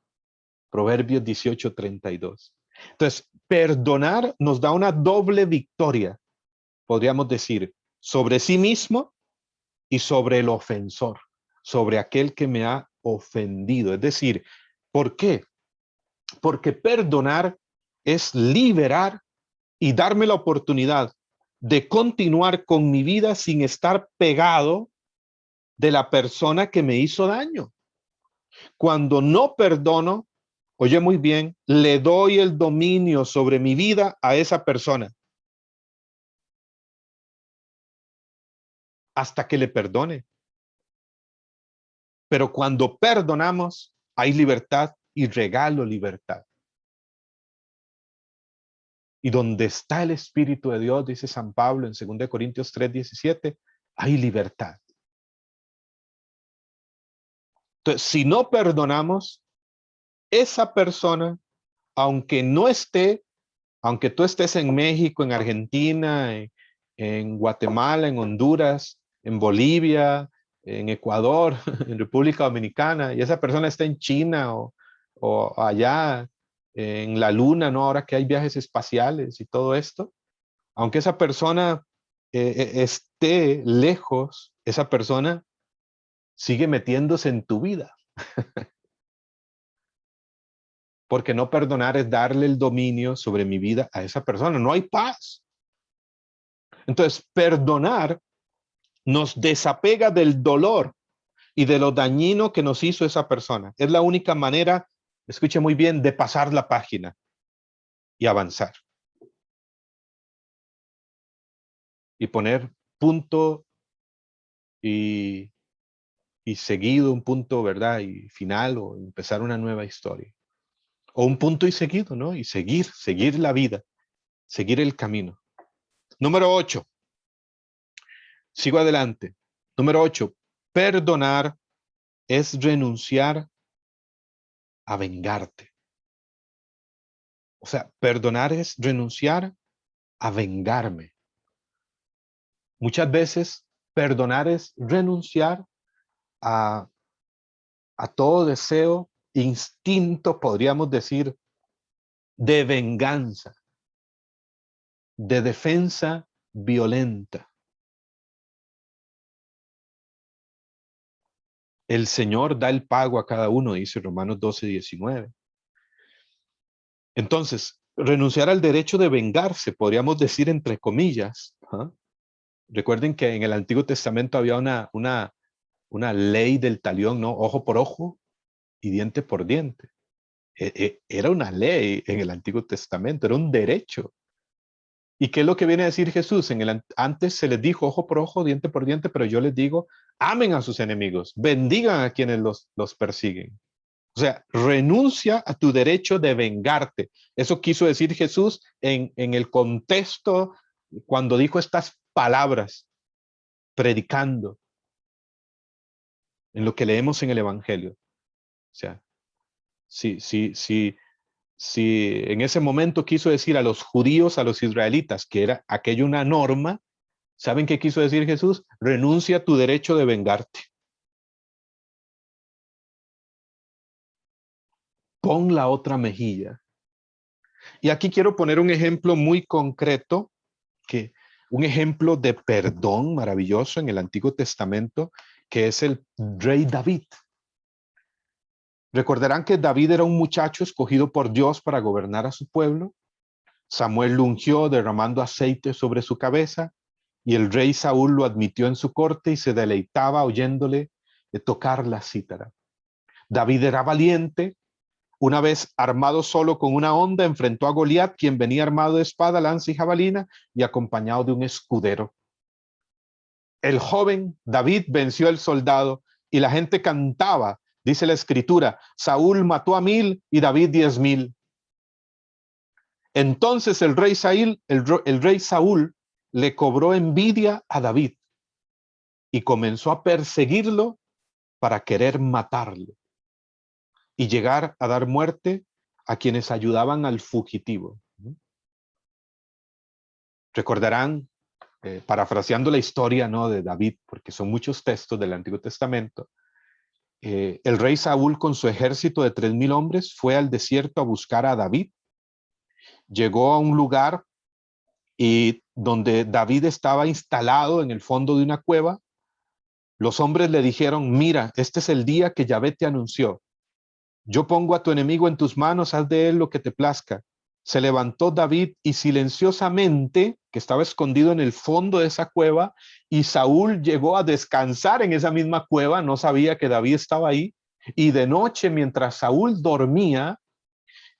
Proverbios 18:32. Entonces, perdonar nos da una doble victoria, podríamos decir, sobre sí mismo y sobre el ofensor, sobre aquel que me ha ofendido. Es decir, ¿por qué? Porque perdonar es liberar y darme la oportunidad de continuar con mi vida sin estar pegado de la persona que me hizo daño. Cuando no perdono, oye muy bien, le doy el dominio sobre mi vida a esa persona. hasta que le perdone. Pero cuando perdonamos, hay libertad y regalo libertad. Y donde está el Espíritu de Dios, dice San Pablo en 2 Corintios 3:17, hay libertad. Entonces, si no perdonamos, esa persona, aunque no esté, aunque tú estés en México, en Argentina, en Guatemala, en Honduras, en Bolivia, en Ecuador, en República Dominicana, y esa persona está en China o allá en la luna, ¿no? Ahora que hay viajes espaciales y todo esto, aunque esa persona esté lejos, esa persona sigue metiéndose en tu vida. Porque no perdonar es darle el dominio sobre mi vida a esa persona. No hay paz. Entonces, perdonar nos desapega del dolor y de lo dañino que nos hizo esa persona. Es la única manera, escuche muy bien, de pasar la página y avanzar. Y poner punto y, y seguido, un punto, ¿verdad? Y final, o empezar una nueva historia. O un punto y seguido, ¿no? Y seguir la vida, seguir el camino. Número 8. Sigo adelante. Número 8. Perdonar es renunciar a vengarte. O sea, perdonar es renunciar a vengarme. Muchas veces perdonar es renunciar a, a todo deseo, instinto, podríamos decir, de venganza, de defensa violenta. El Señor da el pago a cada uno, dice Romanos 12:19. Entonces, renunciar al derecho de vengarse, podríamos decir entre comillas. ¿Ah? Recuerden que en el Antiguo Testamento había una ley del talión, ¿no? Ojo por ojo y diente por diente. Era una ley en el Antiguo Testamento, era un derecho. ¿Y qué es lo que viene a decir Jesús? Antes se les dijo ojo por ojo, diente por diente, pero yo les digo, amen a sus enemigos, bendigan a quienes los persiguen. O sea, renuncia a tu derecho de vengarte. Eso quiso decir Jesús en el contexto cuando dijo estas palabras, predicando, en lo que leemos en el Evangelio. O sea, si en ese momento quiso decir a los judíos, a los israelitas, que era aquello una norma, ¿saben qué quiso decir Jesús? Renuncia a tu derecho de vengarte. Pon la otra mejilla. Y aquí quiero poner un ejemplo muy concreto, un ejemplo de perdón maravilloso en el Antiguo Testamento, que es el rey David. Recordarán que David era un muchacho escogido por Dios para gobernar a su pueblo. Samuel lo ungió derramando aceite sobre su cabeza y el rey Saúl lo admitió en su corte y se deleitaba oyéndole tocar la cítara. David era valiente. Una vez armado solo con una honda, enfrentó a Goliat, quien venía armado de espada, lanza y jabalina y acompañado de un escudero. El joven David venció al soldado y la gente cantaba, dice la escritura, Saúl mató a 1000 y David 10,000. Entonces el rey Saúl le cobró envidia a David y comenzó a perseguirlo para querer matarlo y llegar a dar muerte a quienes ayudaban al fugitivo. Recordarán, parafraseando la historia, ¿no?, de David, porque son muchos textos del Antiguo Testamento, el rey Saúl con su ejército de 3,000 hombres fue al desierto a buscar a David. Llegó a un lugar y donde David estaba instalado en el fondo de una cueva. Los hombres le dijeron, mira, este es el día que Yahvé te anunció. Yo pongo a tu enemigo en tus manos, haz de él lo que te plazca. Se levantó David y silenciosamente, que estaba escondido en el fondo de esa cueva, y Saúl llegó a descansar en esa misma cueva, no sabía que David estaba ahí, y de noche, mientras Saúl dormía,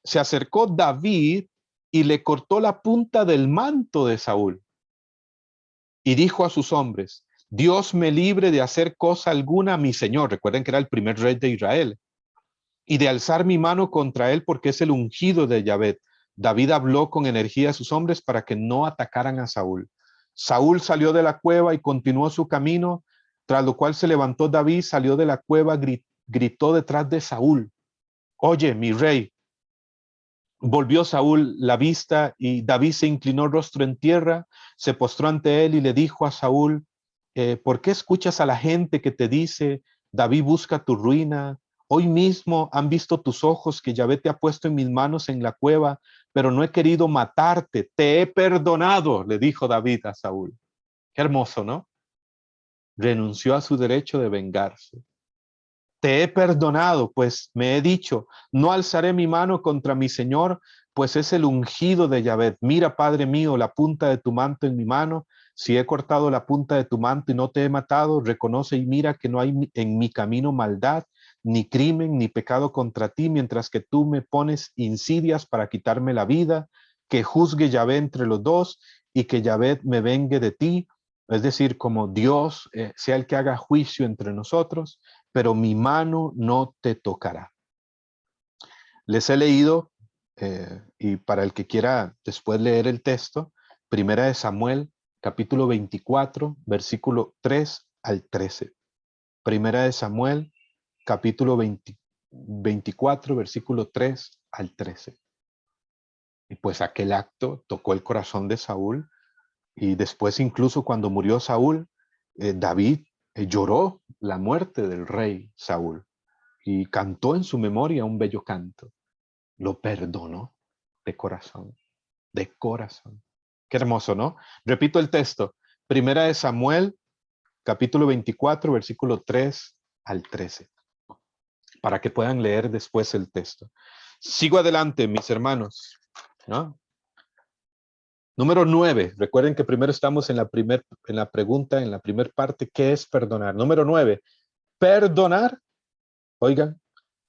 se acercó David y le cortó la punta del manto de Saúl. Y dijo a sus hombres, Dios me libre de hacer cosa alguna a mi Señor. Recuerden que era el primer rey de Israel. Y de alzar mi mano contra él porque es el ungido de Yahvé. David habló con energía a sus hombres para que no atacaran a Saúl. Saúl salió de la cueva y continuó su camino, tras lo cual se levantó David, salió de la cueva, gritó detrás de Saúl: oye, mi rey. Volvió Saúl la vista y David se inclinó rostro en tierra, se postró ante él y le dijo a Saúl: ¿por qué escuchas a la gente que te dice, David busca tu ruina? Hoy mismo han visto tus ojos que Yahvé te ha puesto en mis manos en la cueva, pero no he querido matarte, te he perdonado, le dijo David a Saúl. Qué hermoso, ¿no? Renunció a su derecho de vengarse. Te he perdonado, pues me he dicho, no alzaré mi mano contra mi Señor, pues es el ungido de Yahvé. Mira, Padre mío, la punta de tu manto en mi mano. Si he cortado la punta de tu manto y no te he matado, reconoce y mira que no hay en mi camino maldad, ni crimen, ni pecado contra ti, mientras que tú me pones insidias para quitarme la vida. Que juzgue Yahvé entre los dos y que Yahvé me vengue de ti. Es decir, como Dios sea el que haga juicio entre nosotros, pero mi mano no te tocará. Les he leído, y para el que quiera después leer el texto, Primera de Samuel, capítulo 24, versículo 3 al 13. Primera de Samuel, capítulo 24, versículo 3 al 13. Y pues aquel acto tocó el corazón de Saúl, y después incluso cuando murió Saúl, David lloró la muerte del rey Saúl y cantó en su memoria un bello canto. Lo perdonó de corazón, de corazón. Qué hermoso, ¿no? Repito el texto. Primera de Samuel, capítulo 24, versículo 3 al 13, para que puedan leer después el texto. Sigo adelante, mis hermanos, ¿no? Número 9. Recuerden que primero estamos en la pregunta, en la primera parte, ¿qué es perdonar? Número 9. Perdonar, oigan,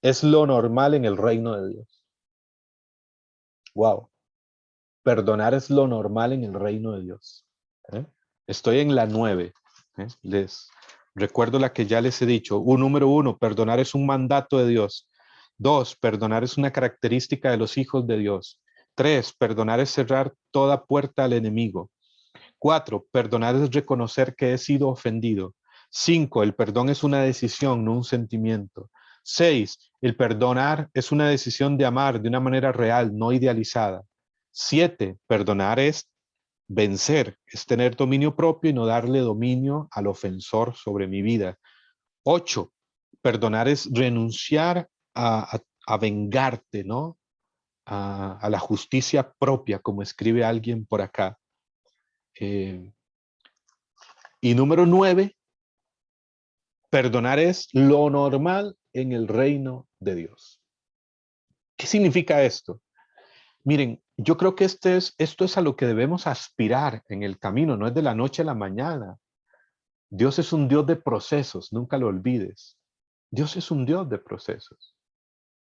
es lo normal en el reino de Dios. Wow. Perdonar es lo normal en el reino de Dios. ¿Eh? Estoy en la 9. Les recuerdo la que ya les he dicho. Número 1, perdonar es un mandato de Dios. 2, perdonar es una característica de los hijos de Dios. 3, perdonar es cerrar toda puerta al enemigo. 4, perdonar es reconocer que he sido ofendido. 5, el perdón es una decisión, no un sentimiento. 6, el perdonar es una decisión de amar de una manera real, no idealizada. 7, perdonar es vencer, es tener dominio propio y no darle dominio al ofensor sobre mi vida. 8, perdonar es renunciar a vengarte, ¿no? A la justicia propia, como escribe alguien por acá. Y número 9, perdonar es lo normal en el reino de Dios. ¿Qué significa esto? Miren, yo creo que esto es a lo que debemos aspirar en el camino, no es de la noche a la mañana. Dios es un Dios de procesos, nunca lo olvides. Dios es un Dios de procesos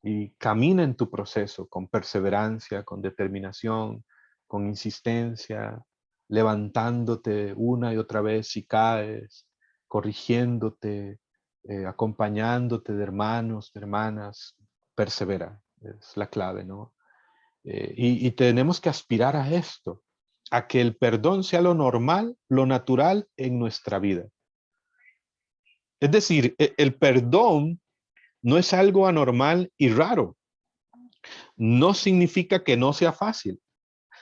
y camina en tu proceso con perseverancia, con determinación, con insistencia, levantándote una y otra vez si caes, corrigiéndote, acompañándote de hermanos, de hermanas. Persevera, es la clave, ¿no? Y tenemos que aspirar a esto, a que el perdón sea lo normal, lo natural en nuestra vida. Es decir, el perdón no es algo anormal y raro. No significa que no sea fácil.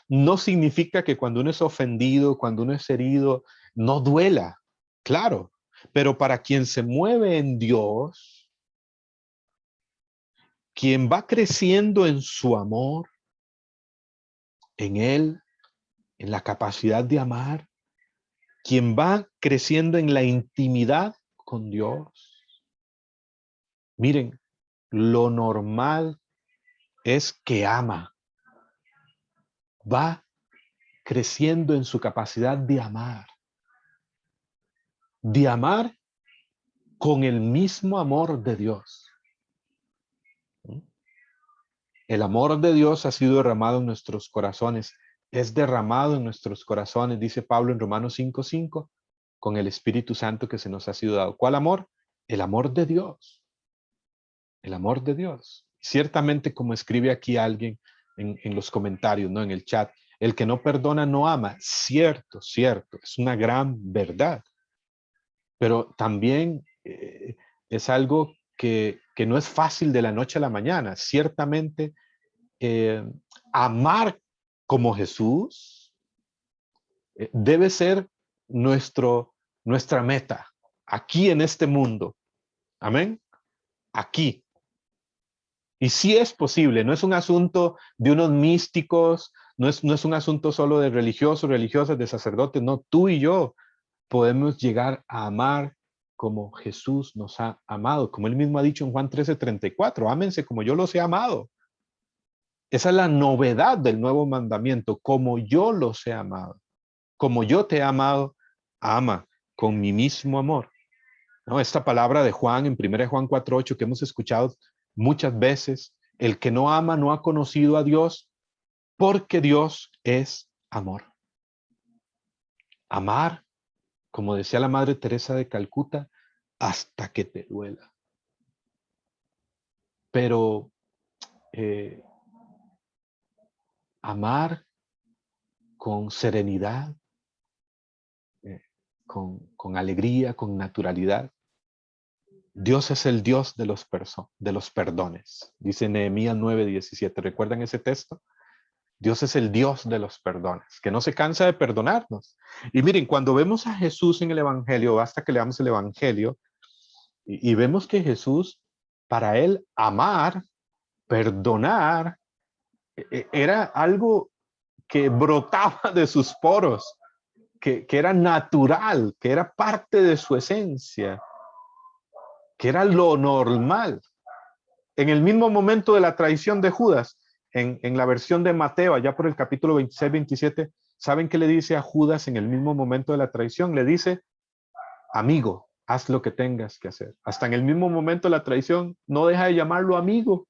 No significa que cuando uno es ofendido, cuando uno es herido, no duela. Claro, pero para quien se mueve en Dios, quien va creciendo en su amor, en Él, en la capacidad de amar, quien va creciendo en la intimidad con Dios. Miren, lo normal es que ama. Va creciendo en su capacidad de amar con el mismo amor de Dios. El amor de Dios ha sido derramado en nuestros corazones, es derramado en nuestros corazones, dice Pablo en Romanos 5:5, con el Espíritu Santo que se nos ha sido dado. ¿Cuál amor? El amor de Dios. El amor de Dios. Ciertamente, como escribe aquí alguien en los comentarios, ¿no? En el chat, el que no perdona no ama. Cierto, cierto. Es una gran verdad. Pero también es algo que no es fácil de la noche a la mañana. Ciertamente, amar como Jesús debe ser nuestra meta aquí en este mundo. Amén. Aquí. Y sí es posible, no es un asunto de unos místicos, no es un asunto solo de religiosos, religiosas, de sacerdotes, no, tú y yo podemos llegar a amar como Jesús nos ha amado, como él mismo ha dicho en Juan 13:34, ámense como yo los he amado. Esa es la novedad del nuevo mandamiento, como yo los he amado, como yo te he amado, ama con mi mismo amor. ¿No? Esta palabra de Juan en 1 Juan 4:8 que hemos escuchado muchas veces, el que no ama no ha conocido a Dios porque Dios es amor. Amar, como decía la Madre Teresa de Calcuta, hasta que te duela. Pero amar con serenidad, con alegría, con naturalidad. Dios es el Dios de los perdones. Dice Nehemías 9:17. ¿Recuerdan ese texto? Dios es el Dios de los perdones, que no se cansa de perdonarnos. Y miren, cuando vemos a Jesús en el Evangelio, basta que leamos el Evangelio, y vemos que Jesús, para él, amar, perdonar, era algo que brotaba de sus poros, que era natural, que era parte de su esencia, que era lo normal. En el mismo momento de la traición de Judas, en la versión de Mateo, allá por el capítulo 26-27, ¿saben qué le dice a Judas en el mismo momento de la traición? Le dice, amigo, haz lo que tengas que hacer. Hasta en el mismo momento de la traición, no deja de llamarlo amigo.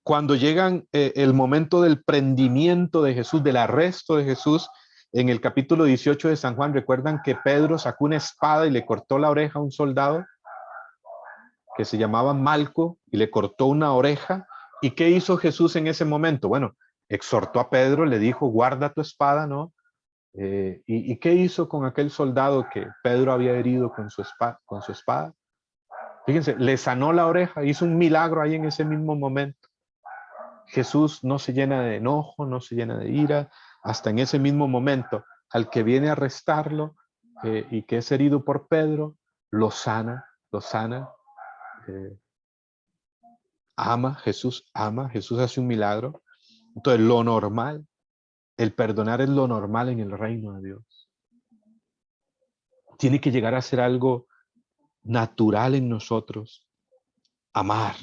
Cuando llegan el momento del prendimiento de Jesús, del arresto de Jesús, en el capítulo 18 de San Juan, ¿recuerdan que Pedro sacó una espada y le cortó la oreja a un soldado que se llamaba Malco y le cortó una oreja? ¿Y qué hizo Jesús en ese momento? Bueno, exhortó a Pedro, le dijo, guarda tu espada, ¿no? ¿Y qué hizo con aquel soldado que Pedro había herido con su espada? Fíjense, le sanó la oreja, hizo un milagro ahí en ese mismo momento. Jesús no se llena de enojo, no se llena de ira, hasta en ese mismo momento, al que viene a arrestarlo y que es herido por Pedro, lo sana, eh, ama, Jesús hace un milagro. Entonces, lo normal, el perdonar es lo normal en el reino de Dios. Tiene que llegar a ser algo natural en nosotros. Amar.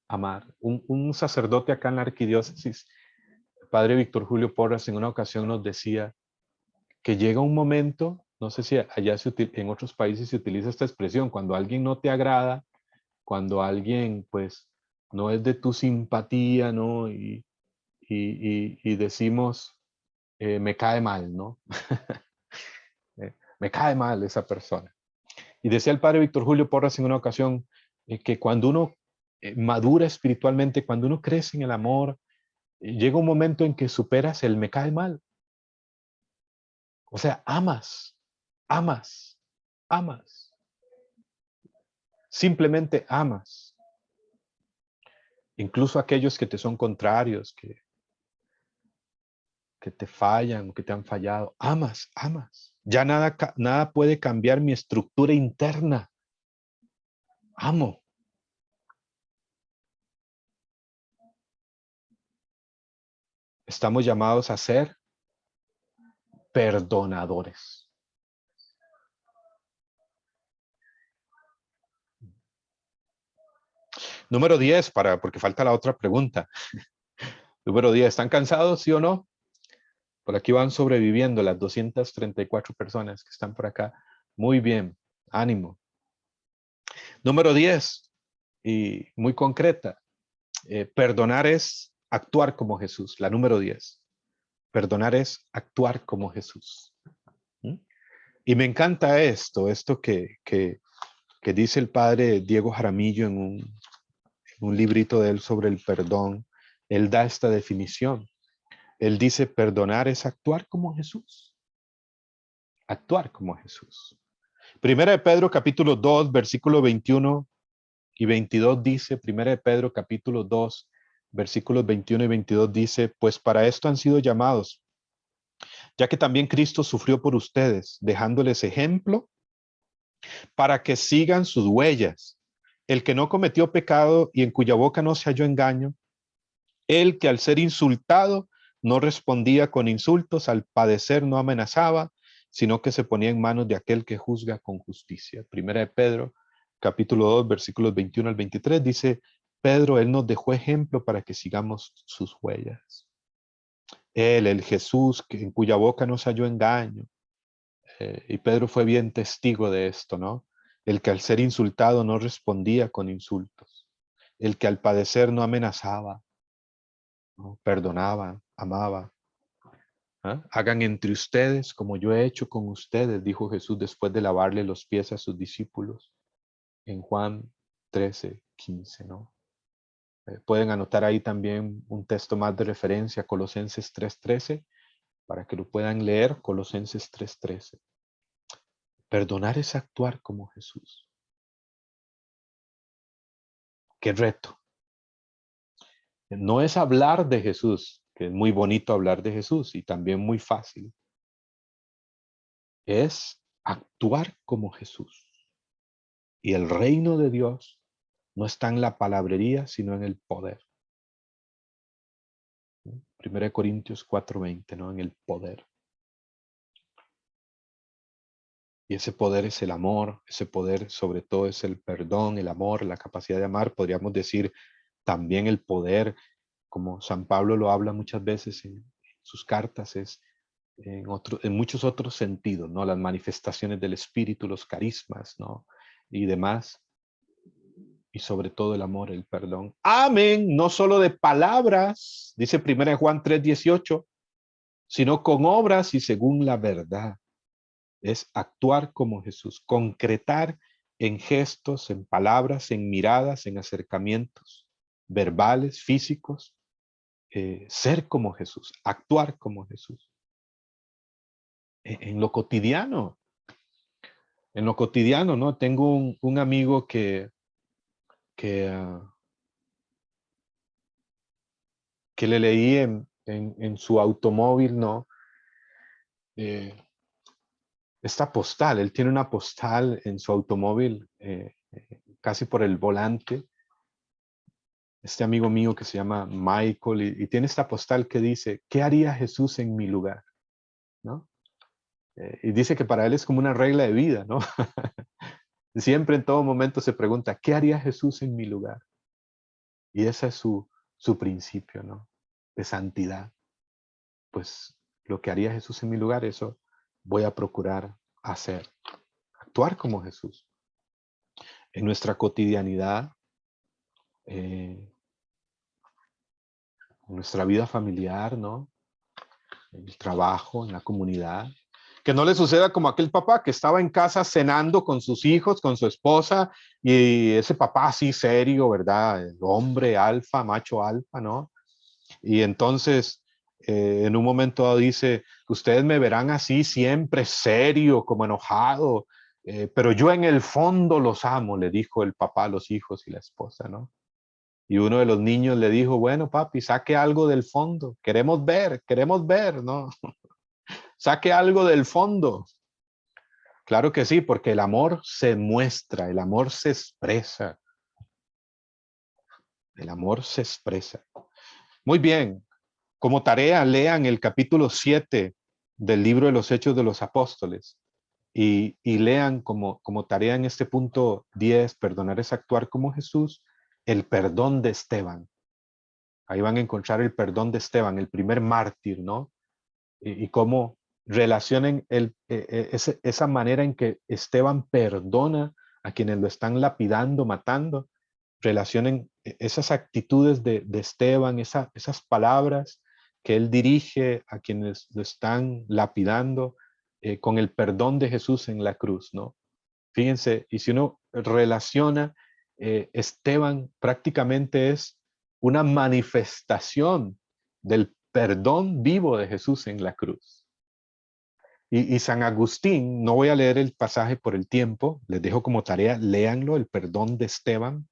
Amar. Un sacerdote acá en la arquidiócesis, el padre Víctor Julio Porras, en una ocasión nos decía que llega un momento, no sé si allá en otros países se utiliza esta expresión, cuando alguien no te agrada, cuando alguien pues no es de tu simpatía, ¿no? Y decimos, me cae mal, ¿no? Me cae mal esa persona. Y decía el padre Víctor Julio Porras en una ocasión que cuando uno madura espiritualmente, cuando uno crece en el amor, llega un momento en que superas el me cae mal. O sea, amas, amas, amas. Simplemente amas. Incluso aquellos que te son contrarios, que te fallan, que te han fallado. Amas, amas. Ya nada puede cambiar mi estructura interna. Amo. Estamos llamados a ser perdonadores. Número 10, porque falta la otra pregunta. Número 10, ¿están cansados, sí o no? Por aquí van sobreviviendo las 234 personas que están por acá. Muy bien, ánimo. Número 10, y muy concreta. Perdonar es actuar como Jesús, la número 10. Perdonar es actuar como Jesús. ¿Mm? Y me encanta esto que dice el padre Diego Jaramillo en un librito de él sobre el perdón. Él da esta definición. Él dice, perdonar es actuar como Jesús. Actuar como Jesús. Primera de Pedro capítulo 2, versículo 21 y 22 dice, Primera de Pedro capítulo 2, versículos 21 y 22 dice, pues para esto han sido llamados, ya que también Cristo sufrió por ustedes, dejándoles ejemplo para que sigan sus huellas. El que no cometió pecado y en cuya boca no se halló engaño, el que al ser insultado no respondía con insultos, al padecer no amenazaba, sino que se ponía en manos de aquel que juzga con justicia. Primera de Pedro, capítulo 2, versículos 21 al 23, dice, Pedro, él nos dejó ejemplo para que sigamos sus huellas. Él, el Jesús, en cuya boca no se halló engaño. Y Pedro fue bien testigo de esto, ¿no? El que al ser insultado no respondía con insultos. El que al padecer no amenazaba, ¿no? Perdonaba, amaba. ¿Ah? Hagan entre ustedes como yo he hecho con ustedes, dijo Jesús después de lavarle los pies a sus discípulos en Juan 13:15, ¿no? Pueden anotar ahí también un texto más de referencia, Colosenses 3:13, para que lo puedan leer, Colosenses 3:13. Perdonar es actuar como Jesús. Qué reto. No es hablar de Jesús, que es muy bonito hablar de Jesús y también muy fácil. Es actuar como Jesús. Y el reino de Dios no está en la palabrería, sino en el poder. 1 Corintios 4:20, ¿no? En el poder. Y ese poder es el amor, ese poder sobre todo es el perdón, el amor, la capacidad de amar. Podríamos decir también el poder, como San Pablo lo habla muchas veces en sus cartas, es en muchos otros sentidos, ¿no? Las manifestaciones del Espíritu, los carismas, ¿no? Y demás. Y sobre todo el amor, el perdón. Amén, no solo de palabras, dice 1 Juan 3:18, sino con obras y según la verdad. Es actuar como Jesús, concretar en gestos, en palabras, en miradas, en acercamientos verbales, físicos, ser como Jesús, actuar como Jesús. En lo cotidiano, ¿no? Tengo un amigo que, uh, que le leí en su automóvil, ¿no? Eh, esta postal, él tiene una postal en su automóvil, casi por el volante, este amigo mío que se llama Michael, y tiene esta postal que dice, ¿qué haría Jesús en mi lugar? ¿No? Y dice que para él es como una regla de vida, ¿no? Siempre en todo momento se pregunta, ¿qué haría Jesús en mi lugar? Y ese es su principio, ¿no? De santidad. Pues lo que haría Jesús en mi lugar, eso voy a procurar hacer. Actuar como Jesús. En nuestra cotidianidad, en nuestra vida familiar, ¿no? En el trabajo, en la comunidad. Que no le suceda como aquel papá que estaba en casa cenando con sus hijos, con su esposa, y ese papá así serio, ¿verdad? El hombre alfa, macho alfa, ¿no? Y entonces, en un momento dado dice, ustedes me verán así siempre serio, como enojado, pero yo en el fondo los amo, le dijo el papá a los hijos y la esposa, ¿no? Y uno de los niños le dijo, bueno, papi, saque algo del fondo, queremos ver, ¿no? Saque algo del fondo. Claro que sí, porque el amor se muestra, el amor se expresa. El amor se expresa. Muy bien, como tarea lean el capítulo 7 del libro de los Hechos de los Apóstoles y lean como tarea en este punto 10, perdonar es actuar como Jesús, el perdón de Esteban. Ahí van a encontrar el perdón de Esteban, el primer mártir, ¿no? Y cómo relacionen esa manera en que Esteban perdona a quienes lo están lapidando, matando, relacionen esas actitudes de Esteban, esas palabras que él dirige a quienes lo están lapidando con el perdón de Jesús en la cruz, ¿no? Fíjense, y si uno relaciona, Esteban prácticamente es una manifestación del perdón vivo de Jesús en la cruz. Y San Agustín, no voy a leer el pasaje por el tiempo, les dejo como tarea, léanlo, el perdón de Esteban.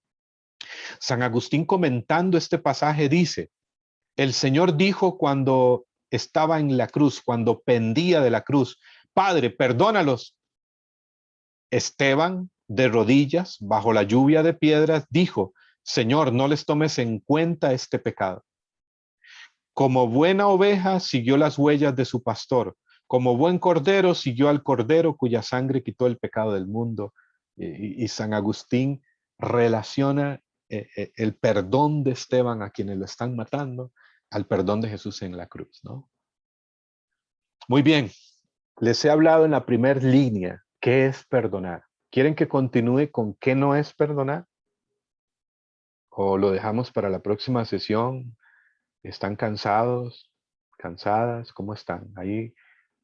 San Agustín comentando este pasaje dice, el Señor dijo cuando estaba en la cruz, cuando pendía de la cruz, Padre, perdónalos. Esteban, de rodillas, bajo la lluvia de piedras, dijo, Señor, no les tomes en cuenta este pecado. Como buena oveja siguió las huellas de su pastor, como buen cordero siguió al cordero cuya sangre quitó el pecado del mundo. Y San Agustín relaciona el perdón de Esteban a quienes lo están matando al perdón de Jesús en la cruz, ¿no? Muy bien, les he hablado en la primera línea, ¿qué es perdonar? ¿Quieren que continúe con qué no es perdonar? ¿O lo dejamos para la próxima sesión? ¿Están cansados? ¿Cansadas? ¿Cómo están? Ahí,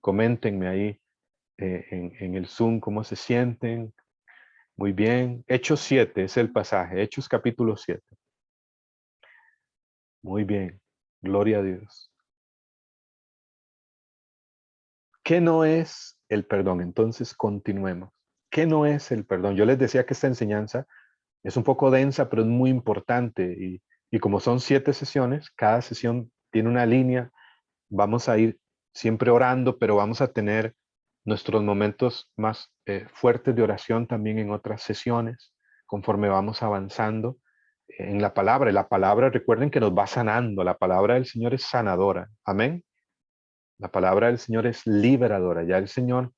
coméntenme ahí en el Zoom cómo se sienten. Muy bien. Hechos 7 es el pasaje. Hechos capítulo 7. Muy bien. Gloria a Dios. ¿Qué no es el perdón? Entonces continuemos. ¿Qué no es el perdón? Yo les decía que esta enseñanza es un poco densa, pero es muy importante. Y como son 7 sesiones, cada sesión tiene una línea. Vamos a ir siempre orando, pero vamos a tener nuestros momentos más fuertes de oración también en otras sesiones, conforme vamos avanzando en la palabra. Y la palabra, recuerden que nos va sanando. La palabra del Señor es sanadora. Amén. La palabra del Señor es liberadora. Ya el Señor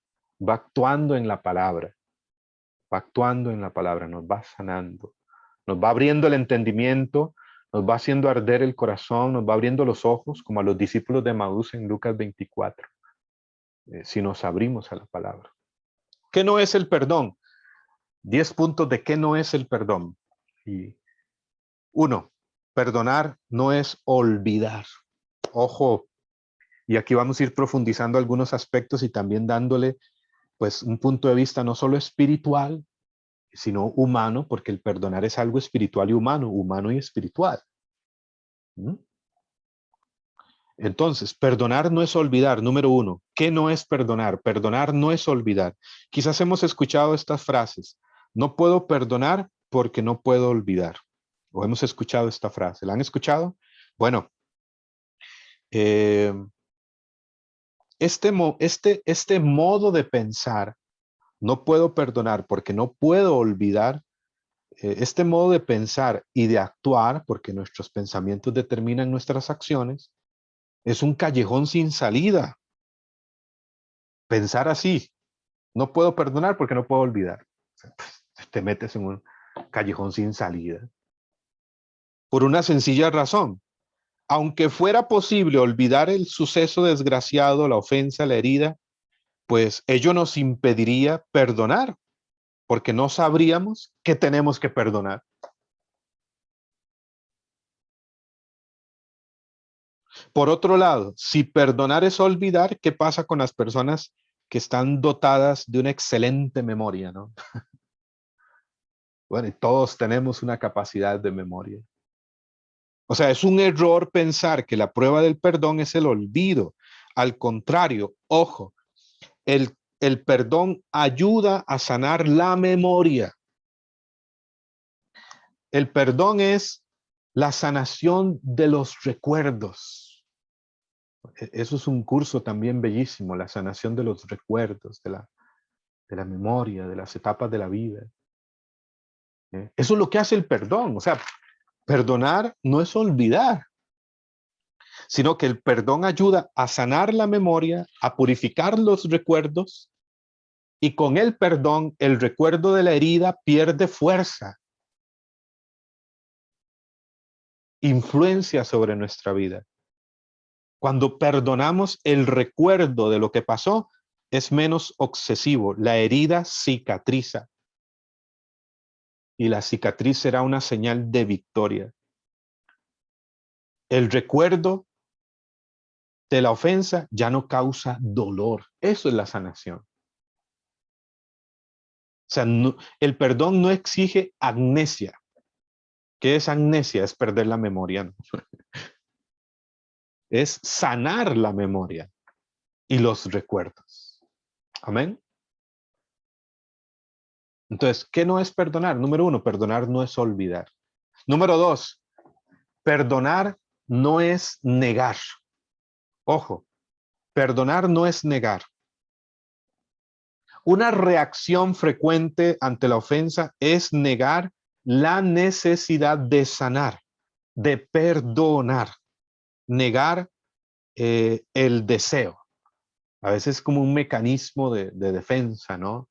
va actuando en la palabra. Va actuando en la palabra, nos va sanando. Nos va abriendo el entendimiento, nos va haciendo arder el corazón, nos va abriendo los ojos, como a los discípulos de Maús en Lucas 24, si nos abrimos a la palabra. ¿Qué no es el perdón? 10 puntos de qué no es el perdón. Y 1, perdonar no es olvidar. Ojo, y aquí vamos a ir profundizando algunos aspectos y también dándole pues un punto de vista no solo espiritual, sino humano, porque el perdonar es algo espiritual y humano y espiritual. ¿Mm? Entonces, perdonar no es olvidar, número 1. ¿Qué no es perdonar? Perdonar no es olvidar. Quizás hemos escuchado estas frases. No puedo perdonar porque no puedo olvidar. O hemos escuchado esta frase. ¿La han escuchado? Bueno, eh, este modo de pensar, no puedo perdonar porque no puedo olvidar, este modo de pensar y de actuar, porque nuestros pensamientos determinan nuestras acciones, es un callejón sin salida. Pensar así, no puedo perdonar porque no puedo olvidar. O sea, te metes en un callejón sin salida. Por una sencilla razón. Aunque fuera posible olvidar el suceso desgraciado, la ofensa, la herida, pues ello nos impediría perdonar, porque no sabríamos qué tenemos que perdonar. Por otro lado, si perdonar es olvidar, ¿qué pasa con las personas que están dotadas de una excelente memoria, ¿no? Bueno, y todos tenemos una capacidad de memoria. O sea, es un error pensar que la prueba del perdón es el olvido. Al contrario, ojo, el perdón ayuda a sanar la memoria. El perdón es la sanación de los recuerdos. Eso es un curso también bellísimo, la sanación de los recuerdos, de la memoria, de las etapas de la vida. Eso es lo que hace el perdón. O sea, perdonar no es olvidar, sino que el perdón ayuda a sanar la memoria, a purificar los recuerdos, y con el perdón el recuerdo de la herida pierde fuerza, influencia sobre nuestra vida. Cuando perdonamos, el recuerdo de lo que pasó es menos obsesivo, la herida cicatriza y la cicatriz será una señal de victoria. El recuerdo ante la ofensa ya no causa dolor. Eso es la sanación. O sea, el perdón no exige amnesia. ¿Qué es amnesia? Es perder la memoria, ¿no? Es sanar la memoria y los recuerdos. Amén. Entonces, ¿qué no es perdonar? Número uno, perdonar no es olvidar. Número dos, perdonar no es negar. Ojo, perdonar no es negar. Una reacción frecuente ante la ofensa es negar la necesidad de sanar, de perdonar, negar el deseo. A veces es como un mecanismo de defensa, ¿no?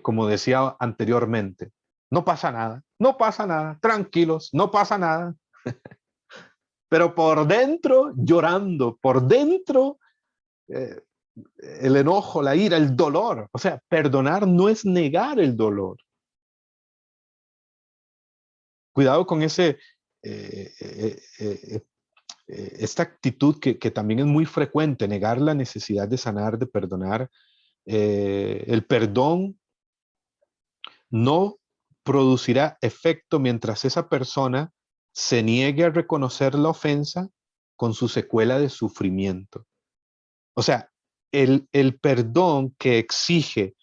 Como decía anteriormente, no pasa nada, tranquilos, no pasa nada. Pero por dentro llorando, por dentro eh, el enojo, la ira, el dolor. O sea, perdonar no es negar el dolor. Cuidado con esta actitud que también es muy frecuente, negar la necesidad de sanar, de perdonar. El perdón no producirá efecto mientras esa persona se niegue a reconocer la ofensa con su secuela de sufrimiento. O sea, el perdón que exige,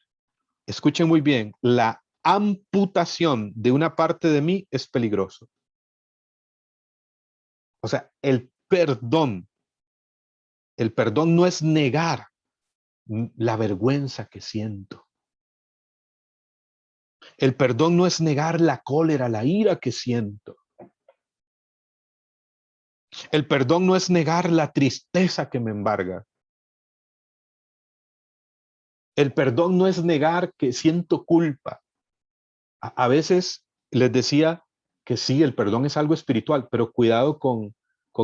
escuchen muy bien, la amputación de una parte de mí es peligroso. O sea, el perdón no es negar la vergüenza que siento. El perdón no es negar la cólera, la ira que siento. El perdón no es negar la tristeza que me embarga. El perdón no es negar que siento culpa. A veces les decía que sí, el perdón es algo espiritual, pero cuidado con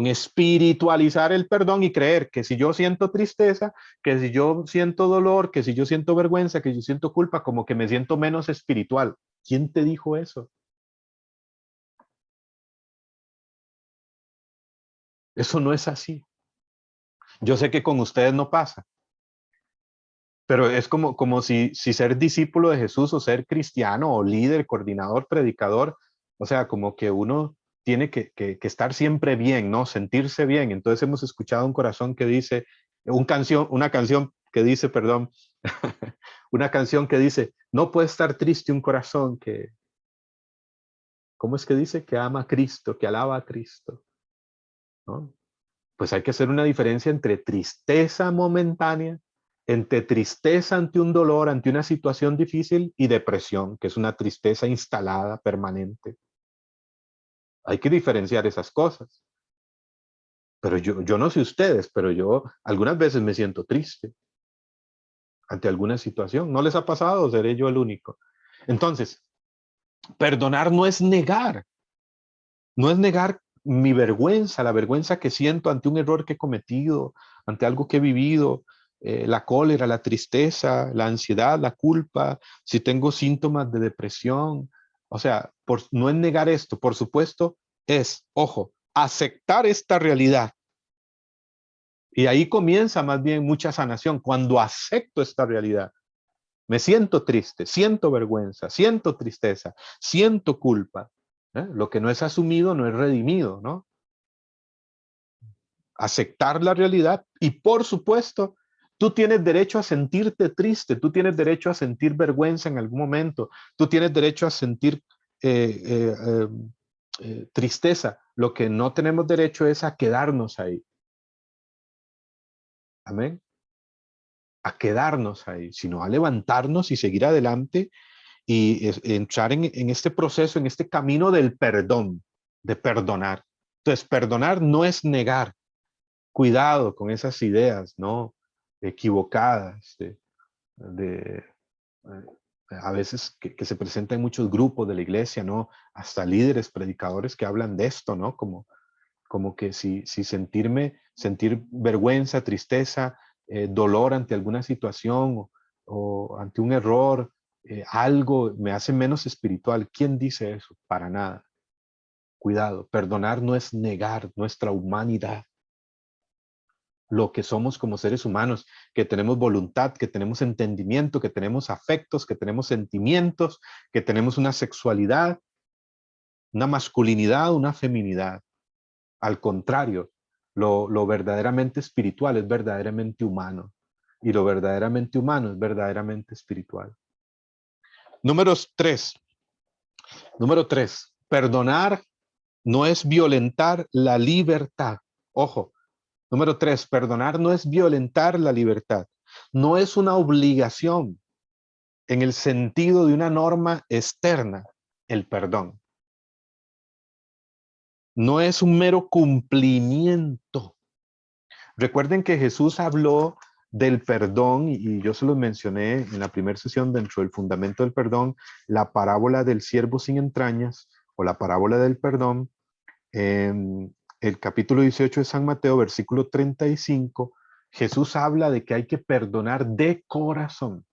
espiritualizar el perdón y creer que si yo siento tristeza, que si yo siento dolor, que si yo siento vergüenza, que yo siento culpa, como que me siento menos espiritual. ¿Quién te dijo eso? Eso no es así. Yo sé que con ustedes no pasa, pero es como si ser discípulo de Jesús o ser cristiano o líder, coordinador, predicador, o sea, como que uno tiene que estar siempre bien, ¿no? Sentirse bien. Entonces hemos escuchado un corazón que dice, una canción que dice, perdón, una canción que dice, no puede estar triste un corazón que, ¿cómo es que dice? Que ama a Cristo, que alaba a Cristo, ¿no? Pues hay que hacer una diferencia entre tristeza momentánea, entre tristeza ante un dolor, ante una situación difícil y depresión, que es una tristeza instalada, permanente. Hay que diferenciar esas cosas. Pero yo no sé ustedes, pero yo algunas veces me siento triste ante alguna situación. ¿No les ha pasado o seré yo el único? Entonces, perdonar no es negar mi vergüenza, la vergüenza que siento ante un error que he cometido, ante algo que he vivido, la cólera, la tristeza, la ansiedad, la culpa, si tengo síntomas de depresión. O sea, no es negar esto, por supuesto, es, ojo, aceptar esta realidad. Y ahí comienza más bien mucha sanación, cuando acepto esta realidad. Me siento triste, siento vergüenza, siento tristeza, siento culpa. Lo que no es asumido no es redimido, ¿no? Aceptar la realidad y por supuesto, tú tienes derecho a sentirte triste, tú tienes derecho a sentir vergüenza en algún momento, tú tienes derecho a sentir eh, eh, eh, tristeza. Lo que no tenemos derecho es a quedarnos ahí. Amén. A quedarnos ahí, sino a levantarnos y seguir adelante y entrar en este proceso, en este camino del perdón, de perdonar. Entonces, perdonar no es negar. Cuidado con esas ideas, ¿no? Equivocadas de, a veces que se presentan en muchos grupos de la iglesia, ¿no? Hasta líderes, predicadores que hablan de esto, ¿no? Como que si sentir vergüenza, tristeza, dolor ante alguna situación o ante un error, algo me hace menos espiritual. ¿Quién dice eso? Para nada. Cuidado, perdonar no es negar nuestra humanidad. lo que somos como seres humanos, que tenemos voluntad, que tenemos entendimiento, que tenemos afectos, que tenemos sentimientos, que tenemos una sexualidad, una masculinidad, una feminidad. Al contrario, lo verdaderamente espiritual es verdaderamente humano y lo verdaderamente humano es verdaderamente espiritual. Número tres, perdonar no es violentar la libertad. Ojo, número tres, perdonar no es violentar la libertad. No es una obligación en el sentido de una norma externa, el perdón. No es un mero cumplimiento. Recuerden que Jesús habló del perdón y yo se los mencioné en la primera sesión dentro del fundamento del perdón, la parábola del siervo sin entrañas o la parábola del perdón. En el capítulo 18 de San Mateo, versículo 35, Jesús habla de que hay que perdonar de corazón.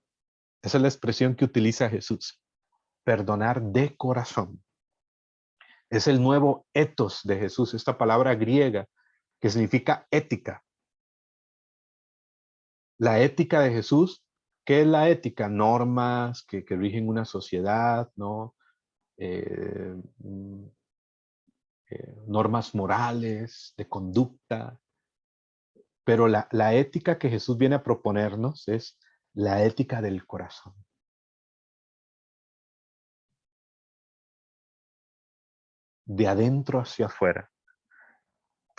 Esa es la expresión que utiliza Jesús. Perdonar de corazón. Es el nuevo ethos de Jesús, esta palabra griega que significa ética. La ética de Jesús, ¿qué es la ética? Normas que rigen una sociedad, ¿no? Eh, normas morales, de conducta. Pero la ética que Jesús viene a proponernos es la ética del corazón. De adentro hacia afuera.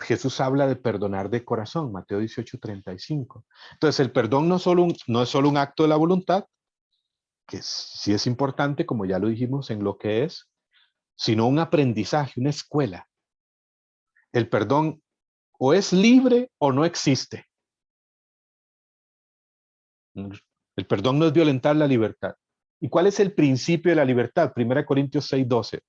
Jesús habla de perdonar de corazón, Mateo 18:35. Entonces, el perdón no es solo un acto de la voluntad, que sí es importante, como ya lo dijimos en lo que es, sino un aprendizaje, una escuela. El perdón o es libre o no existe. El perdón no es violentar la libertad. ¿Y cuál es el principio de la libertad? 1 Corintios 6:12.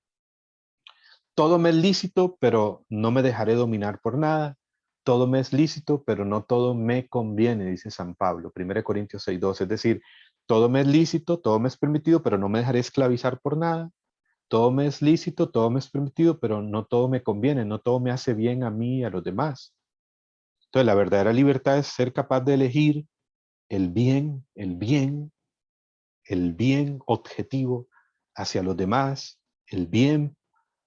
Todo me es lícito, pero no me dejaré dominar por nada. Todo me es lícito, pero no todo me conviene, dice San Pablo, 1 Corintios 6:12. Es decir, todo me es lícito, todo me es permitido, pero no me dejaré esclavizar por nada. Todo me es lícito, todo me es permitido, pero no todo me conviene, no todo me hace bien a mí y a los demás. Entonces, la verdadera libertad es ser capaz de elegir el bien, el bien objetivo hacia los demás, el bien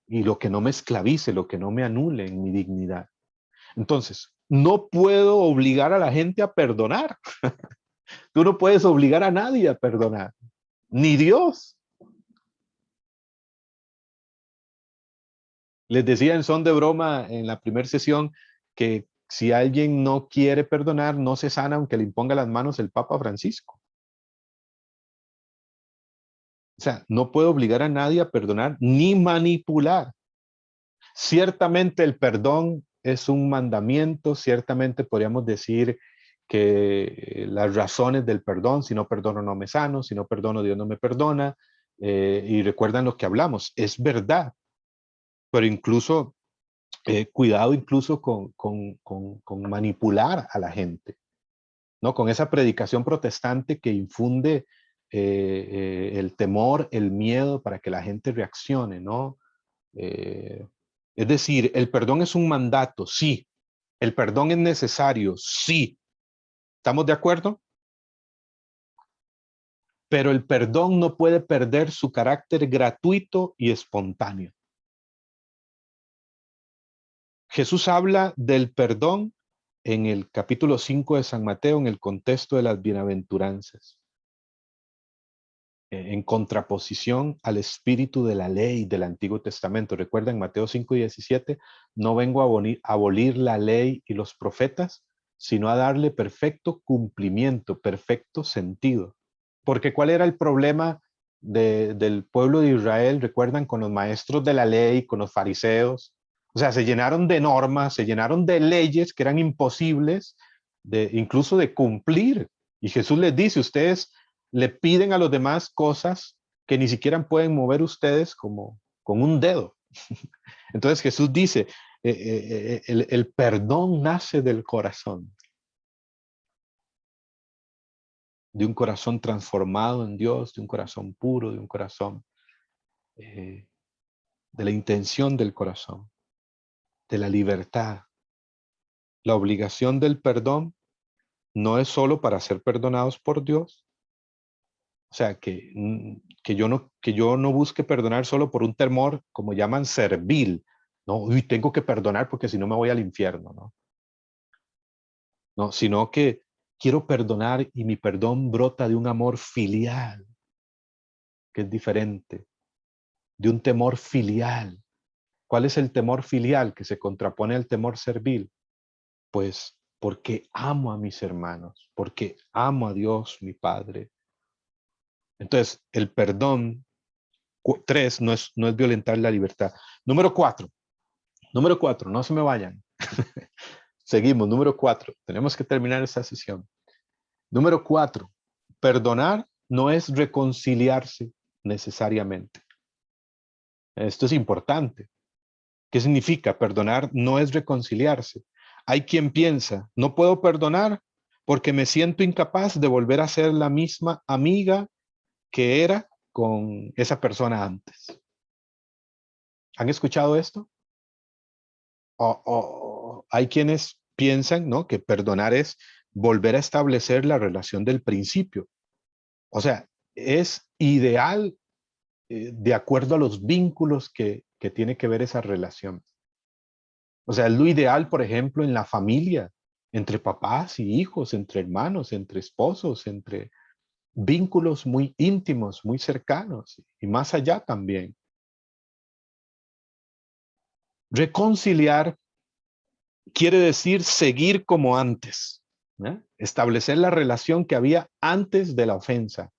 y lo que no me esclavice, lo que no me anule en mi dignidad. Entonces, no puedo obligar a la gente a perdonar. Tú no puedes obligar a nadie a perdonar, ni Dios. Les decía en son de broma en la primera sesión que si alguien no quiere perdonar, no se sana aunque le imponga las manos el Papa Francisco. O sea, no puedo obligar a nadie a perdonar ni manipular. Ciertamente el perdón es un mandamiento, ciertamente podríamos decir que las razones del perdón, si no perdono no me sano, si no perdono Dios no me perdona, y recuerdan lo que hablamos, es verdad, pero incluso, cuidado incluso con manipular a la gente, ¿no? Con esa predicación protestante que infunde el temor, el miedo para que la gente reaccione, ¿no? Eh, es decir, el perdón es un mandato, sí. El perdón es necesario, sí. ¿Estamos de acuerdo? Pero el perdón no puede perder su carácter gratuito y espontáneo. Jesús habla del perdón en el capítulo 5 de San Mateo, en el contexto de las bienaventuranzas, en contraposición al espíritu de la ley del Antiguo Testamento. Recuerden Mateo 5:17, no vengo a abolir la ley y los profetas, sino a darle perfecto cumplimiento, perfecto sentido. Porque ¿cuál era el problema del pueblo de Israel? Recuerdan, con los maestros de la ley, con los fariseos. O sea, se llenaron de normas, se llenaron de leyes que eran imposibles, incluso de cumplir. Y Jesús les dice, ustedes le piden a los demás cosas que ni siquiera pueden mover ustedes como con un dedo. Entonces Jesús dice, el perdón nace del corazón, de un corazón transformado en Dios, de un corazón puro, de un corazón, de la intención del corazón, de la libertad. la obligación del perdón no es solo para ser perdonados por Dios. O sea, que yo no busque perdonar solo por un temor, como llaman, servil. No, uy, tengo que perdonar porque si no me voy al infierno, ¿no? No, sino que quiero perdonar y mi perdón brota de un amor filial, que es diferente, de un temor filial. ¿Cuál es el temor filial que se contrapone al temor servil? Pues porque amo a mis hermanos, porque amo a Dios, mi Padre. Entonces, el perdón, tres, no es violentar la libertad. Número cuatro, no se me vayan. Seguimos, número cuatro. Tenemos que terminar esta sesión. Número cuatro, perdonar no es reconciliarse necesariamente. Esto es importante. ¿Qué significa? Perdonar no es reconciliarse. Hay quien piensa, no puedo perdonar porque me siento incapaz de volver a ser la misma amiga que era con esa persona antes. ¿Han escuchado esto? O hay quienes piensan, ¿no?, que perdonar es volver a establecer la relación del principio. O sea, es ideal de acuerdo a los vínculos que tiene que ver esa relación. O sea, es lo ideal, por ejemplo, en la familia, entre papás y hijos, entre hermanos, entre esposos, entre vínculos muy íntimos, muy cercanos y más allá también. Reconciliar quiere decir seguir como antes, ¿eh? Establecer la relación que había antes de la ofensa,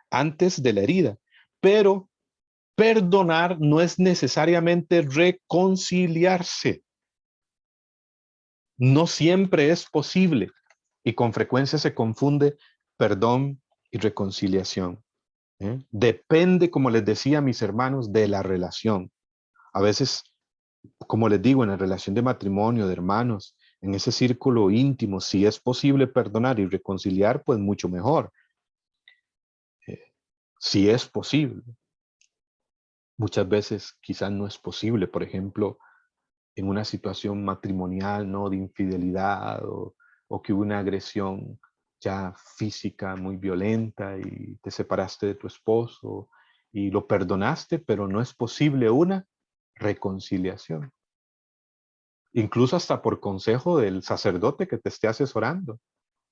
antes de la herida. Pero perdonar no es necesariamente reconciliarse. No siempre es posible y con frecuencia se confunde perdón y reconciliación, ¿eh? Depende, como les decía a mis hermanos, de la relación. A veces, como les digo, en la relación de matrimonio, de hermanos, en ese círculo íntimo, si es posible perdonar y reconciliar, pues mucho mejor. Si es posible. Muchas veces quizás no es posible, por ejemplo, en una situación matrimonial, ¿no?, de infidelidad o que hubo una agresión ya física muy violenta y te separaste de tu esposo y lo perdonaste, pero no es posible una reconciliación. Incluso hasta por consejo del sacerdote que te esté asesorando,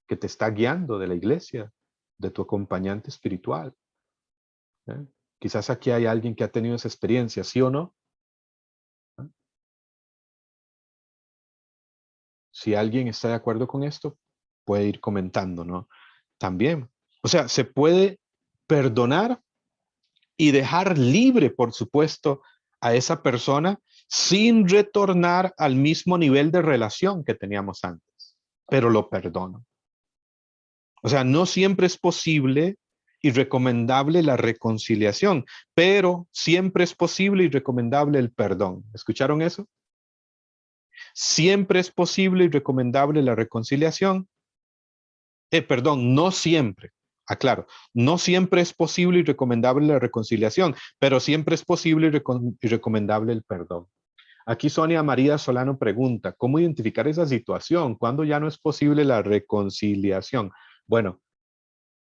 que te está guiando de la iglesia, de tu acompañante espiritual, ¿eh? Quizás aquí hay alguien que ha tenido esa experiencia, ¿sí o no? ¿Eh? Si alguien está de acuerdo con esto, puede ir comentando, ¿no? También. O sea, se puede perdonar y dejar libre, por supuesto, a esa persona sin retornar al mismo nivel de relación que teníamos antes, pero lo perdono. O sea, no siempre es posible y recomendable la reconciliación, pero siempre es posible y recomendable el perdón. ¿Escucharon eso? Siempre es posible y recomendable la reconciliación. Perdón, no siempre. Aclaro, no siempre es posible y recomendable la reconciliación, pero siempre es posible y recomendable el perdón. Aquí Sonia María Solano pregunta, ¿cómo identificar esa situación? ¿Cuándo ya no es posible la reconciliación? Bueno,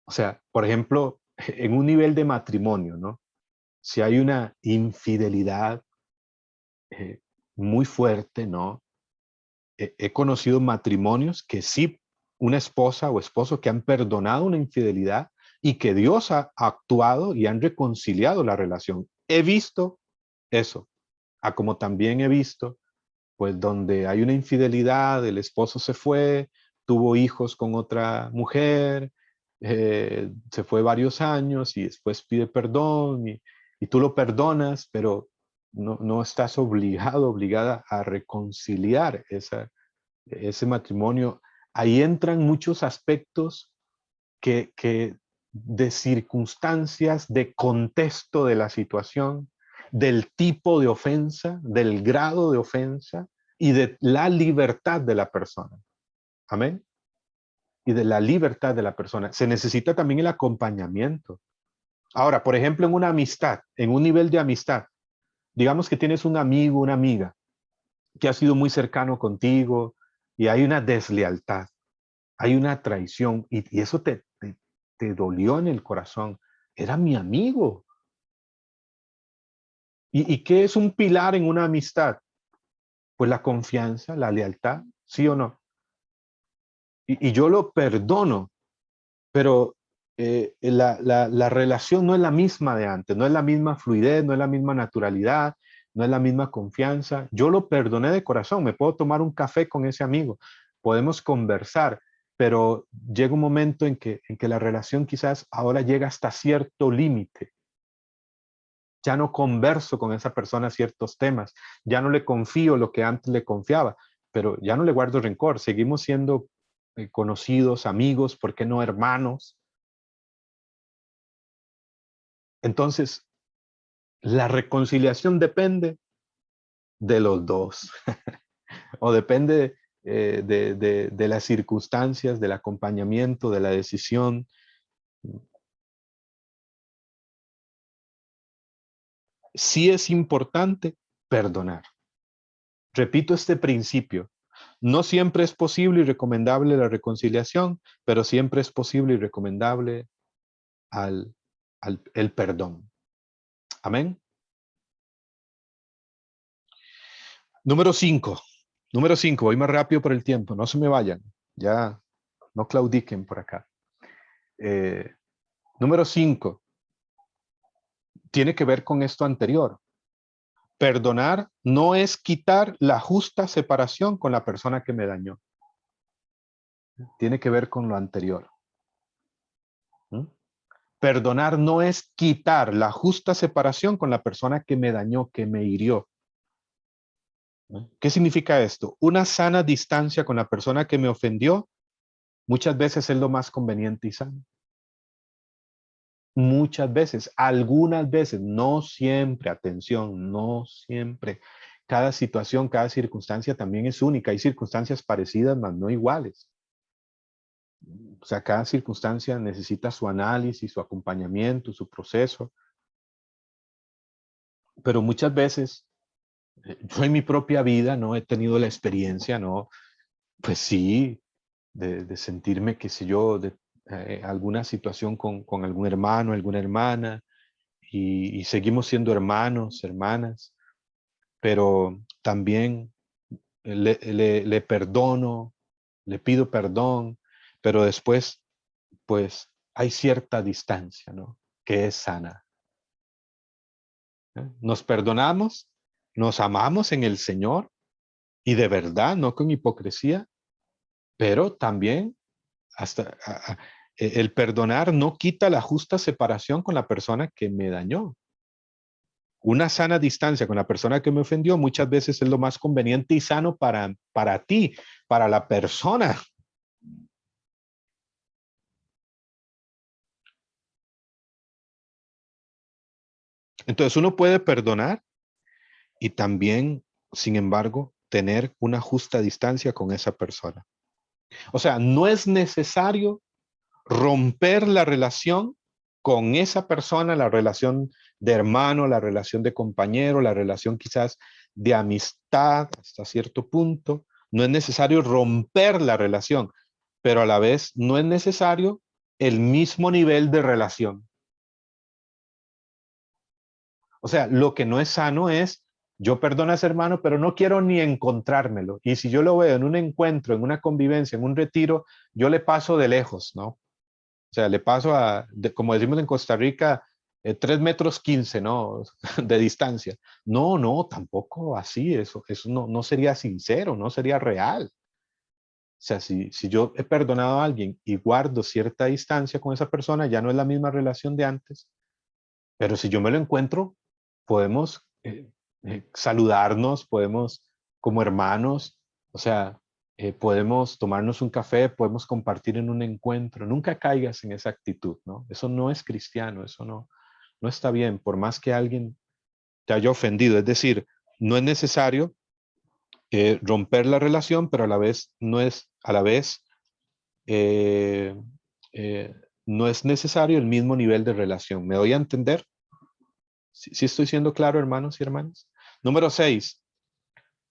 o sea, por ejemplo, en un nivel de matrimonio, ¿no? Si hay una infidelidad eh, muy fuerte, ¿no? He conocido matrimonios que sí, una esposa o esposo que han perdonado una infidelidad y que Dios ha actuado y han reconciliado la relación. He visto eso, como también he visto, pues donde hay una infidelidad, el esposo se fue, tuvo hijos con otra mujer, se fue varios años y después pide perdón y tú lo perdonas, pero no estás obligado, obligada a reconciliar ese matrimonio. Ahí entran muchos aspectos que de circunstancias, de contexto de la situación, del tipo de ofensa, del grado de ofensa y de la libertad de la persona. Amén. Y de la libertad de la persona. Se necesita también el acompañamiento. Ahora, por ejemplo, en una amistad, en un nivel de amistad, digamos que tienes un amigo, una amiga, que ha sido muy cercano contigo y hay una deslealtad, hay una traición y eso te dolió en el corazón. Era mi amigo. ¿Y qué es un pilar en una amistad? Pues la confianza, la lealtad, ¿sí o no? Y yo lo perdono, pero la relación no es la misma de antes, no es la misma fluidez, no es la misma naturalidad, no es la misma confianza. Yo lo perdoné de corazón, me puedo tomar un café con ese amigo, podemos conversar, pero llega un momento en que la relación quizás ahora llega hasta cierto límite. Ya no converso con esa persona ciertos temas, ya no le confío lo que antes le confiaba, pero ya no le guardo rencor, seguimos siendo conocidos, amigos, ¿por qué no hermanos? Entonces, la reconciliación depende de los dos, o depende de las circunstancias, del acompañamiento, de la decisión. Sí es importante perdonar. Repito este principio. No siempre es posible y recomendable la reconciliación, pero siempre es posible y recomendable al, el perdón. Amén. Número 5. Número 5. Voy más rápido por el tiempo. No se me vayan. Ya no claudiquen por acá. Eh, Número 5. Tiene que ver con esto anterior. Perdonar no es quitar la justa separación con la persona que me dañó. Tiene que ver con lo anterior. ¿Mm? Perdonar no es quitar la justa separación con la persona que me dañó, que me hirió. ¿Qué significa esto? Una sana distancia con la persona que me ofendió muchas veces es lo más conveniente y sano. Muchas veces, algunas veces, no siempre, atención, no siempre. Cada situación, cada circunstancia también es única. Hay circunstancias parecidas, mas no iguales. O sea, cada circunstancia necesita su análisis, su acompañamiento, su proceso. Pero muchas veces, yo en mi propia vida no he tenido la experiencia, ¿no? Pues sí, de sentirme, qué sé yo, de alguna situación con algún hermano, alguna hermana, y seguimos siendo hermanos, hermanas, pero también le perdono, le pido perdón, pero después, pues, hay cierta distancia, ¿no? Que es sana. ¿Eh? Nos perdonamos, nos amamos en el Señor y de verdad, no con hipocresía, pero también hasta el perdonar no quita la justa separación con la persona que me dañó. Una sana distancia con la persona que me ofendió muchas veces es lo más conveniente y sano para ti, para la persona. Entonces uno puede perdonar y también, sin embargo, tener una justa distancia con esa persona. O sea, no es necesario romper la relación con esa persona, la relación de hermano, la relación de compañero, la relación quizás de amistad hasta cierto punto. No es necesario romper la relación, pero a la vez no es necesario el mismo nivel de relación. O sea, lo que no es sano es, yo perdono a ese hermano, pero no quiero ni encontrármelo. Y si yo lo veo en un encuentro, en una convivencia, en un retiro, yo le paso de lejos, ¿no? O sea, le paso como decimos en Costa Rica, 3 metros 15, ¿no? De distancia. No, no, tampoco así, eso no sería sincero, no sería real. O sea, si yo he perdonado a alguien y guardo cierta distancia con esa persona, ya no es la misma relación de antes, pero si yo me lo encuentro, podemos saludarnos, podemos como hermanos, o sea, podemos tomarnos un café, podemos compartir en un encuentro. Nunca caigas en esa actitud, ¿no? Eso no es cristiano, eso no está bien, por más que alguien te haya ofendido. Es decir, no es necesario romper la relación, pero a la vez eh, eh, no es necesario el mismo nivel de relación. ¿Me doy a entender? ¿Sí estoy siendo claro, hermanos y hermanas? Número 6,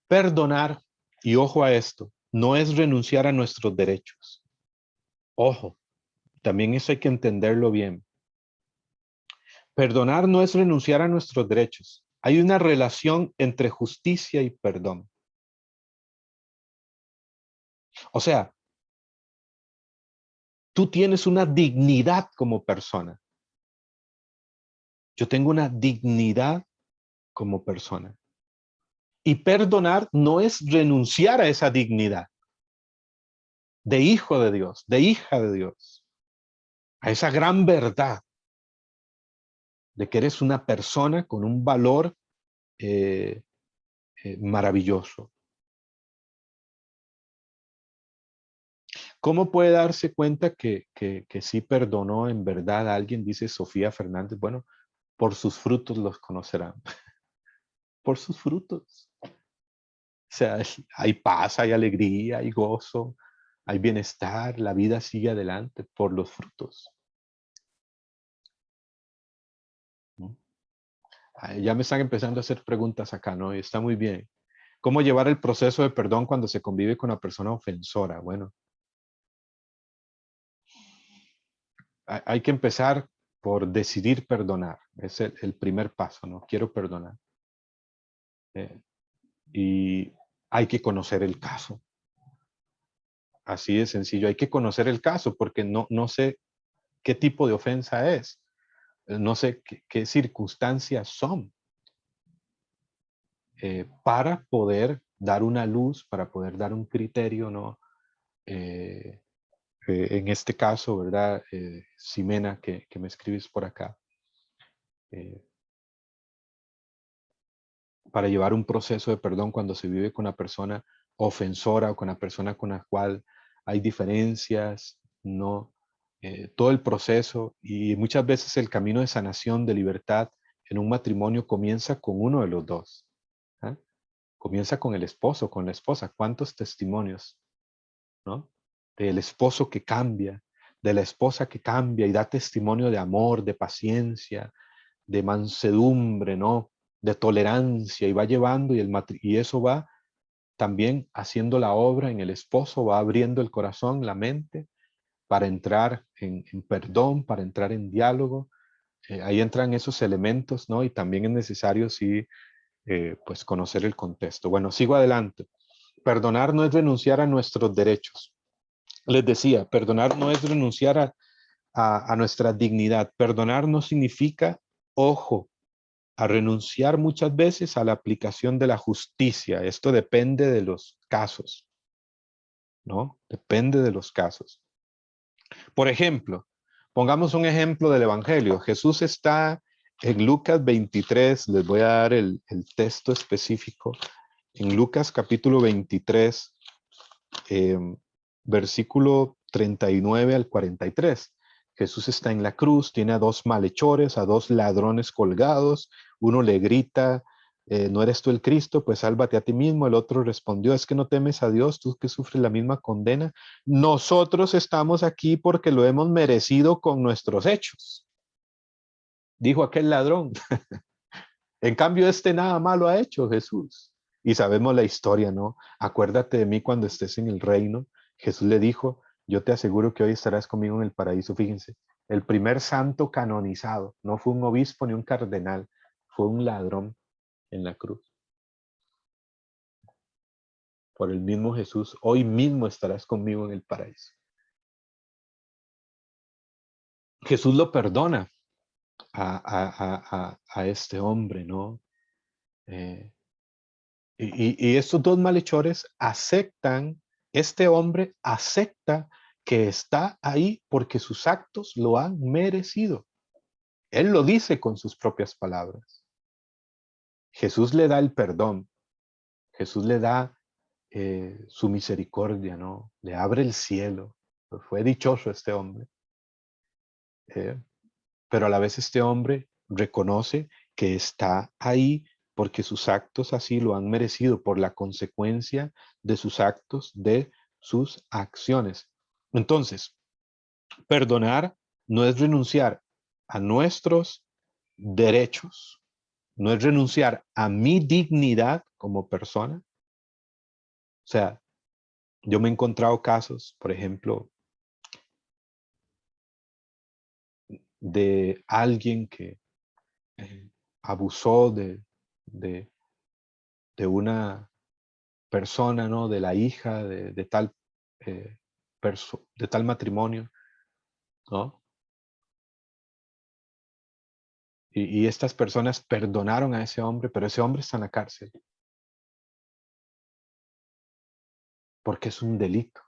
perdonar, y ojo a esto, no es renunciar a nuestros derechos. Ojo, también eso hay que entenderlo bien. Perdonar no es renunciar a nuestros derechos. Hay una relación entre justicia y perdón. O sea, tú tienes una dignidad como persona. Yo tengo una dignidad como persona. Y perdonar no es renunciar a esa dignidad de hijo de Dios, de hija de Dios, a esa gran verdad de que eres una persona con un valor eh, maravilloso. ¿Cómo puede darse cuenta que sí perdonó en verdad a alguien? Dice Sofía Fernández. Bueno, por sus frutos los conocerán. Por sus frutos. O sea, hay paz, hay alegría, hay gozo, hay bienestar, la vida sigue adelante por los frutos, ¿no? Ya me están empezando a hacer preguntas acá, ¿no? Y está muy bien. ¿Cómo llevar el proceso de perdón cuando se convive con una persona ofensora? Bueno, hay que empezar por decidir perdonar. Es el primer paso, ¿no? Quiero perdonar. Eh, y hay que conocer el caso. Así de sencillo. Hay que conocer el caso porque no sé qué tipo de ofensa es. No sé qué circunstancias son para poder dar una luz, para poder dar un criterio, ¿no? Eh, en este caso, ¿verdad? Ximena, que me escribes por acá, eh, para llevar un proceso de perdón cuando se vive con una persona ofensora o con una persona con la cual hay diferencias, ¿no? Todo el proceso y muchas veces el camino de sanación, de libertad en un matrimonio comienza con uno de los dos. ¿Ah? Comienza con el esposo, con la esposa. ¿Cuántos testimonios, no? Del esposo que cambia, de la esposa que cambia y da testimonio de amor, de paciencia, de mansedumbre, ¿no? De tolerancia y va llevando y eso va también haciendo la obra en el esposo, va abriendo el corazón, la mente para entrar en perdón, para entrar en diálogo. Ahí entran esos elementos, ¿no? Y también es necesario, sí, pues conocer el contexto. Bueno, sigo adelante. Perdonar no es renunciar a nuestros derechos. Les decía, perdonar no es renunciar a nuestra dignidad. Perdonar no significa, ojo, a renunciar muchas veces a la aplicación de la justicia. Esto depende de los casos, ¿no? Depende de los casos. Por ejemplo, pongamos un ejemplo del Evangelio. Jesús está en Lucas 23, les voy a dar el texto específico. En Lucas capítulo 23, eh, versículo 39 al 43. Jesús está en la cruz, tiene a dos malhechores, a dos ladrones colgados. Uno le grita, ¿no eres tú el Cristo? Pues sálvate a ti mismo. El otro respondió, ¿es que no temes a Dios, tú que sufres la misma condena? Nosotros estamos aquí porque lo hemos merecido con nuestros hechos, dijo aquel ladrón. En cambio, este nada malo ha hecho, Jesús. Y sabemos la historia, ¿no? Acuérdate de mí cuando estés en el reino. Jesús le dijo, yo te aseguro que hoy estarás conmigo en el paraíso. Fíjense, el primer santo canonizado no fue un obispo ni un cardenal, fue un ladrón en la cruz. Por el mismo Jesús, hoy mismo estarás conmigo en el paraíso. Jesús lo perdona a este hombre, ¿no? Eh, y estos dos malhechores aceptan, este hombre acepta que está ahí porque sus actos lo han merecido. Él lo dice con sus propias palabras. Jesús le da el perdón, Jesús le da su misericordia, ¿no? Le abre el cielo. Fue dichoso este hombre. Eh, pero a la vez este hombre reconoce que está ahí porque sus actos así lo han merecido por la consecuencia de sus actos, de sus acciones. Entonces, perdonar no es renunciar a nuestros derechos, no es renunciar a mi dignidad como persona. O sea, Yo me he encontrado casos, por ejemplo, de alguien que eh, abusó de, de una persona, ¿no? De la hija de tal, de tal matrimonio, ¿no? Y estas personas perdonaron a ese hombre, pero ese hombre está en la cárcel porque es un delito.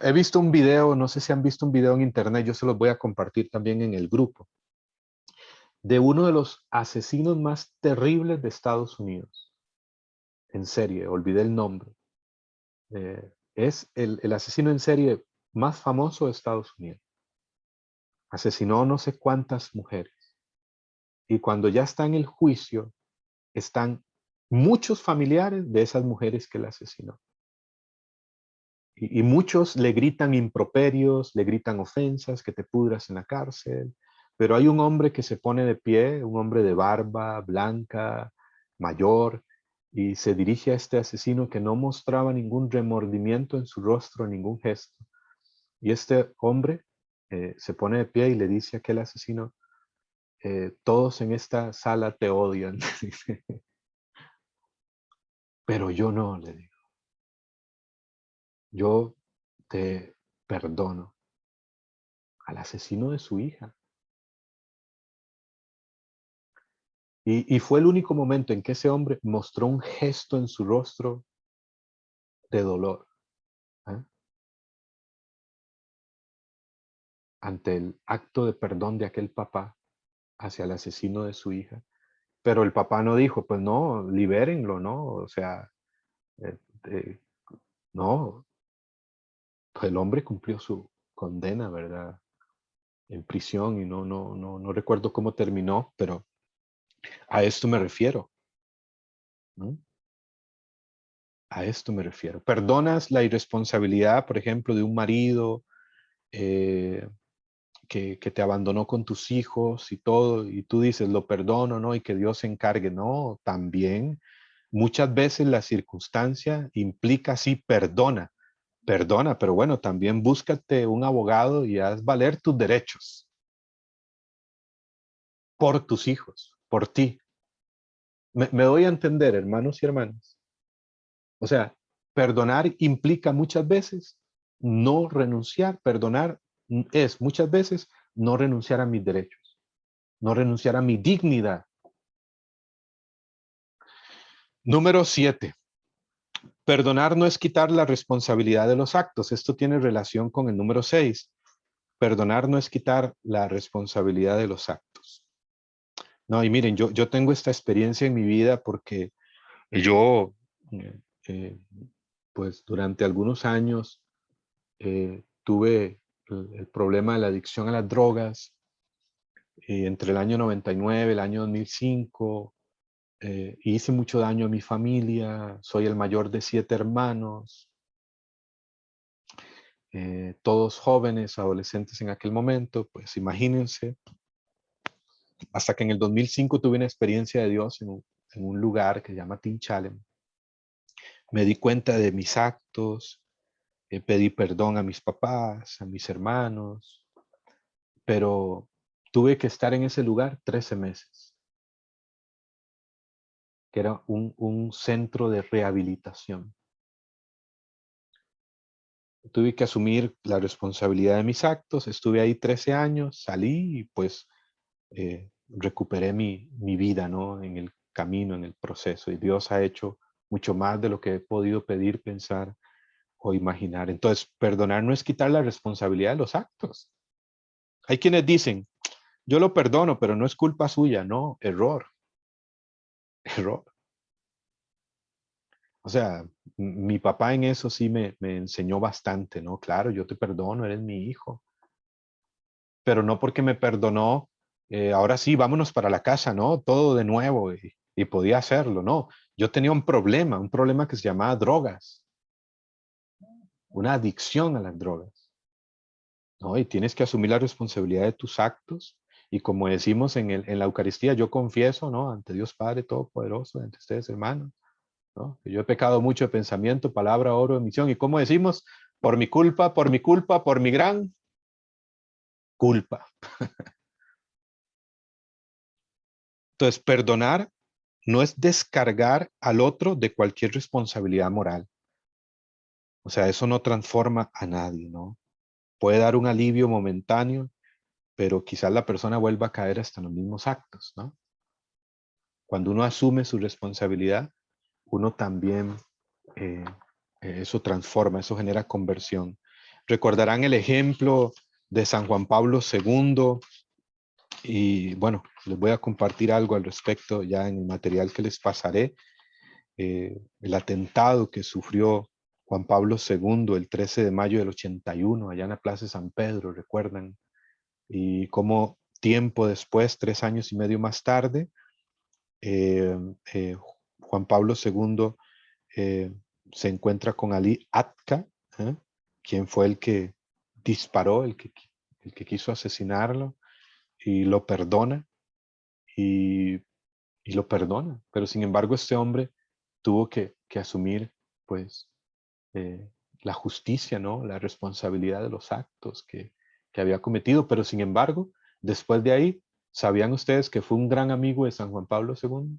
He visto un video, no sé si han visto un video en internet, yo se los voy a compartir también en el grupo, de uno de los asesinos más terribles de Estados Unidos, en serie, olvidé el nombre. Es el asesino en serie más famoso de Estados Unidos. Asesinó no sé cuántas mujeres. Y cuando ya está en el juicio, están muchos familiares de esas mujeres que él asesinó. Y muchos le gritan improperios, le gritan ofensas, que te pudras en la cárcel. Pero hay un hombre que se pone de pie, un hombre de barba blanca, mayor, y se dirige a este asesino que no mostraba ningún remordimiento en su rostro, ningún gesto. Y este hombre se pone de pie y le dice a aquel asesino, todos en esta sala te odian, pero yo no, le digo, yo te perdono al asesino de su hija. Y fue el único momento en que ese hombre mostró un gesto en su rostro de dolor, ¿eh? Ante el acto de perdón de aquel papá hacia el asesino de su hija. Pero el papá no dijo, pues no, libérenlo, ¿no? O sea, eh, eh, no, pues el hombre cumplió su condena, ¿verdad? En prisión y no recuerdo cómo terminó, pero a esto me refiero, ¿no? A esto me refiero. ¿Perdonas la irresponsabilidad, por ejemplo, de un marido eh, que te abandonó con tus hijos y todo, y tú dices, lo perdono, ¿no? Y que Dios se encargue? No, también muchas veces la circunstancia implica, sí, perdona, perdona, pero bueno, también búscate un abogado y haz valer tus derechos por tus hijos, por ti. Me doy a entender, hermanos y hermanas. O sea, perdonar implica muchas veces no renunciar. Perdonar es muchas veces no renunciar a mis derechos, no renunciar a mi dignidad. Número 7. Perdonar no es quitar la responsabilidad de los actos. Esto tiene relación con el número 6. Perdonar no es quitar la responsabilidad de los actos. No, y miren, yo tengo esta experiencia en mi vida porque yo, eh, eh, pues durante algunos años tuve el problema de la adicción a las drogas entre el año 99, el año 2005. Hice mucho daño a mi familia, soy el mayor de 7 hermanos, todos jóvenes, adolescentes en aquel momento, pues imagínense, hasta que en el 2005 tuve una experiencia de Dios en un lugar que se llama Tinchalem. Me di cuenta de mis actos, pedí perdón a mis papás, a mis hermanos, pero tuve que estar en ese lugar 13 meses, que era un centro de rehabilitación. Tuve que asumir la responsabilidad de mis actos, estuve ahí 13 años, salí y pues recuperé mi vida, ¿no? En el camino, en el proceso. Y Dios ha hecho mucho más de lo que he podido pedir, pensar o imaginar. Entonces, perdonar no es quitar la responsabilidad de los actos. Hay quienes dicen, yo lo perdono, pero no es culpa suya. No, error, error. O sea, mi papá en eso sí me enseñó bastante, ¿no? Claro, yo te perdono, eres mi hijo, pero no porque me perdonó, ahora sí, vámonos para la casa, ¿no? Todo de nuevo y podía hacerlo, ¿no? Yo tenía un problema que se llamaba drogas, una adicción a las drogas, ¿no? Y tienes que asumir la responsabilidad de tus actos Y como decimos en la Eucaristía, yo confieso, ¿no? Ante Dios Padre Todopoderoso, ante ustedes, hermanos, ¿no? Que yo he pecado mucho de pensamiento, palabra, obra, omisión. ¿Y como decimos? Por mi culpa, por mi culpa, por mi gran culpa. Entonces, perdonar no es descargar al otro de cualquier responsabilidad moral. O sea, eso no transforma a nadie, ¿no? Puede dar un alivio momentáneo, pero quizás la persona vuelva a caer hasta en los mismos actos, ¿no? Cuando uno asume su responsabilidad, uno también, eh, eso transforma, eso genera conversión. Recordarán el ejemplo de San Juan Pablo II y bueno, les voy a compartir algo al respecto ya en el material que les pasaré. El atentado que sufrió Juan Pablo II el 13 de mayo del 81 allá en la Plaza de San Pedro, recuerdan, y cómo tiempo después, 3 años y medio más tarde, eh, eh, Juan Pablo II eh, se encuentra con Ali Atka, ¿eh? Quien fue el que disparó, el que quiso asesinarlo, y lo perdona, y, y lo perdona. Pero sin embargo, este hombre tuvo que asumir, pues, eh, la justicia, ¿no? La responsabilidad de los actos que había cometido. Pero sin embargo, después de ahí, ¿sabían ustedes que fue un gran amigo de San Juan Pablo II?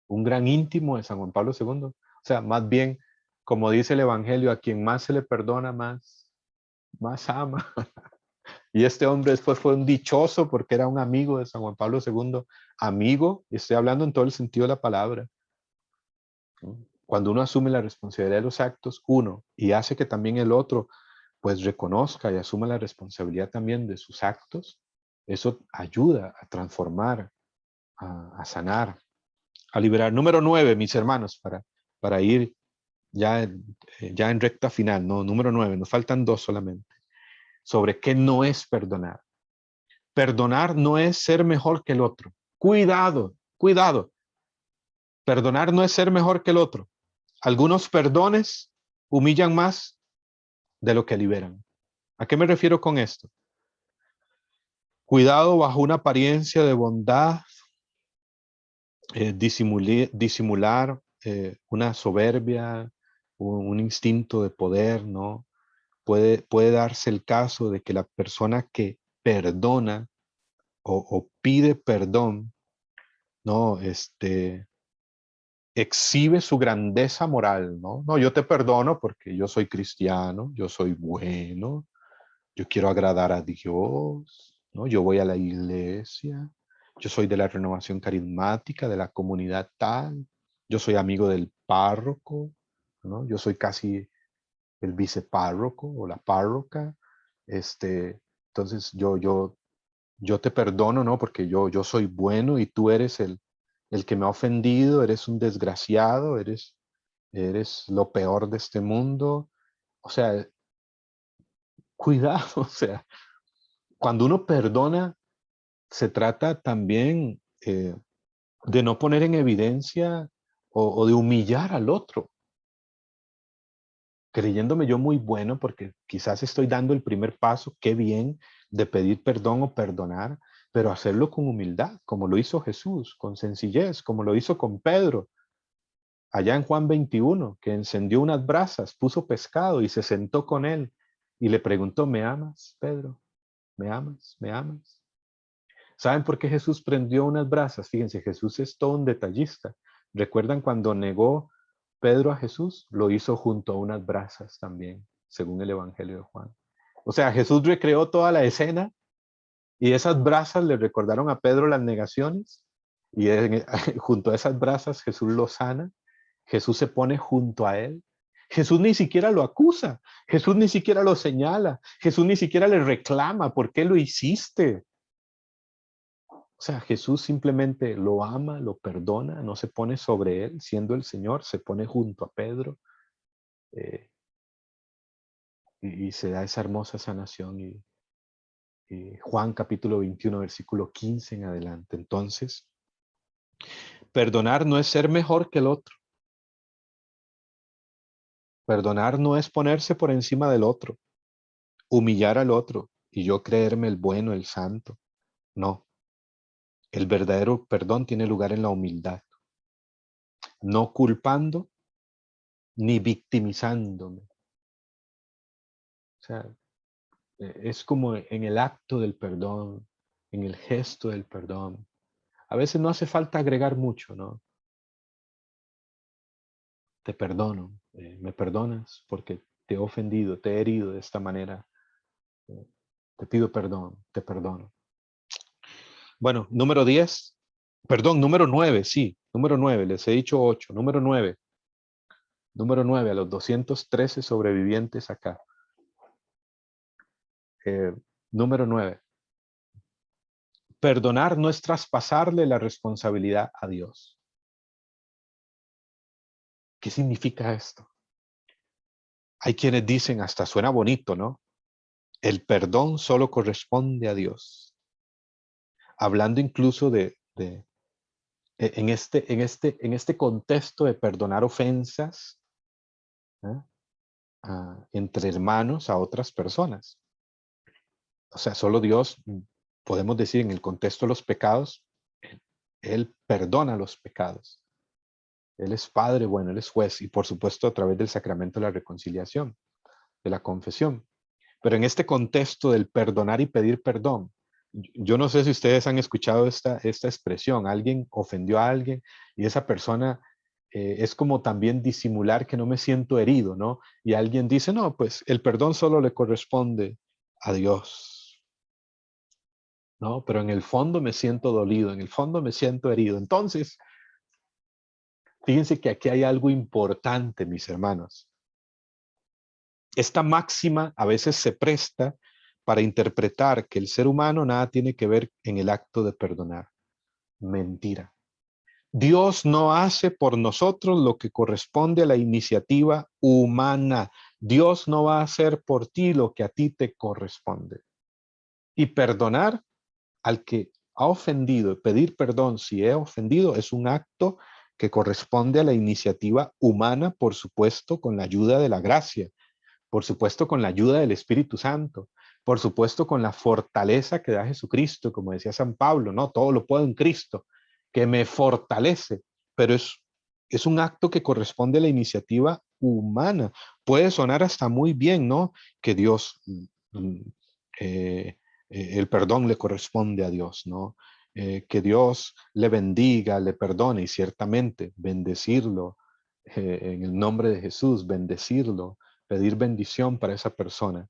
Un gran íntimo de San Juan Pablo II. O sea, más bien, como dice el Evangelio, a quien más se le perdona, más ama. Y este hombre después fue un dichoso porque era un amigo de San Juan Pablo II. Amigo, y estoy hablando en todo el sentido de la palabra, ¿no? Cuando uno asume la responsabilidad de los actos, uno, y hace que también el otro, pues reconozca y asuma la responsabilidad también de sus actos, eso ayuda a transformar, a sanar, a liberar. Número 9, mis hermanos, para ir ya en recta final, no, número 9, nos faltan dos solamente, sobre qué no es perdonar. Perdonar no es ser mejor que el otro. Cuidado, cuidado. Perdonar no es ser mejor que el otro. Algunos perdones humillan más de lo que liberan. ¿A qué me refiero con esto? Cuidado bajo una apariencia de bondad, disimular una soberbia, un instinto de poder, ¿no? Puede darse el caso de que la persona que perdona o pide perdón, ¿no? Exhibe su grandeza moral, ¿no? No, yo te perdono porque yo soy cristiano, yo soy bueno, yo quiero agradar a Dios, ¿no? Yo voy a la iglesia, yo soy de la renovación carismática, de la comunidad tal, yo soy amigo del párroco, ¿no? Yo soy casi el vicepárroco o la párroca, entonces yo te perdono, ¿no? Porque yo soy bueno y tú eres el que me ha ofendido, eres un desgraciado, eres lo peor de este mundo. O sea, cuidado, o sea, cuando uno perdona, se trata también de no poner en evidencia o de humillar al otro, creyéndome yo muy bueno porque quizás estoy dando el primer paso, qué bien, de pedir perdón o perdonar, pero hacerlo con humildad, como lo hizo Jesús, con sencillez, como lo hizo con Pedro, allá en Juan 21, que encendió unas brasas, puso pescado y se sentó con él y le preguntó, ¿me amas, Pedro? ¿Me amas? ¿Me amas? ¿Saben por qué Jesús prendió unas brasas? Fíjense, Jesús es todo un detallista. ¿Recuerdan cuando negó Pedro a Jesús? Lo hizo junto a unas brasas también, según el Evangelio de Juan. O sea, Jesús recreó toda la escena y esas brasas le recordaron a Pedro las negaciones y junto a esas brasas Jesús lo sana. Jesús se pone junto a él. Jesús ni siquiera lo acusa. Jesús ni siquiera lo señala. Jesús ni siquiera le reclama. ¿Por qué lo hiciste? O sea, Jesús simplemente lo ama, lo perdona, no se pone sobre él, siendo el Señor, se pone junto a Pedro eh, y se da esa hermosa sanación. Y Juan capítulo 21, versículo 15 en adelante. Entonces, perdonar no es ser mejor que el otro. Perdonar no es ponerse por encima del otro, humillar al otro y yo creerme el bueno, el santo. No, el verdadero perdón tiene lugar en la humildad, no culpando ni victimizándome. O sea, es como en el acto del perdón, en el gesto del perdón. A veces no hace falta agregar mucho, ¿no? Te perdono, me perdonas porque te he ofendido, te he herido de esta manera. eh, Te pido perdón, te perdono. Bueno, número 10, perdón, número 9, sí, número 9, les he dicho 8, número 9 a los 213 sobrevivientes acá. Eh, Número 9, perdonar no es traspasarle la responsabilidad a Dios. ¿Qué significa esto? Hay quienes dicen, hasta suena bonito, ¿no? El perdón solo corresponde a Dios. Hablando incluso en este contexto de perdonar ofensas, ¿eh? Entre hermanos a otras personas. O sea, solo Dios, podemos decir, en el contexto de los pecados, Él perdona los pecados. Él es Padre bueno, Él es juez, y por supuesto a través del sacramento de la reconciliación, de la confesión. Pero en este contexto del perdonar y pedir perdón, yo no sé si ustedes han escuchado esta expresión: alguien ofendió a alguien y esa persona es como también disimular que no me siento herido, ¿no? Y alguien dice, no, pues el perdón solo le corresponde a Dios, ¿no? Pero en el fondo me siento dolido, en el fondo me siento herido. Entonces, fíjense que aquí hay algo importante, mis hermanos. Esta máxima a veces se presta para interpretar que el ser humano nada tiene que ver en el acto de perdonar. Mentira. Dios no hace por nosotros lo que corresponde a la iniciativa humana. Dios no va a hacer por ti lo que a ti te corresponde. Y perdonar al que ha ofendido, pedir perdón si he ofendido, es un acto que corresponde a la iniciativa humana, por supuesto, con la ayuda de la gracia, por supuesto con la ayuda del Espíritu Santo, por supuesto con la fortaleza que da Jesucristo, como decía San Pablo, no, todo lo puedo en Cristo, que me fortalece, pero es un acto que corresponde a la iniciativa humana. Puede sonar hasta muy bien, ¿no? Que Dios, el perdón le corresponde a Dios, ¿no? Que Dios le bendiga, le perdone, y ciertamente bendecirlo, en el nombre de Jesús, bendecirlo, pedir bendición para esa persona.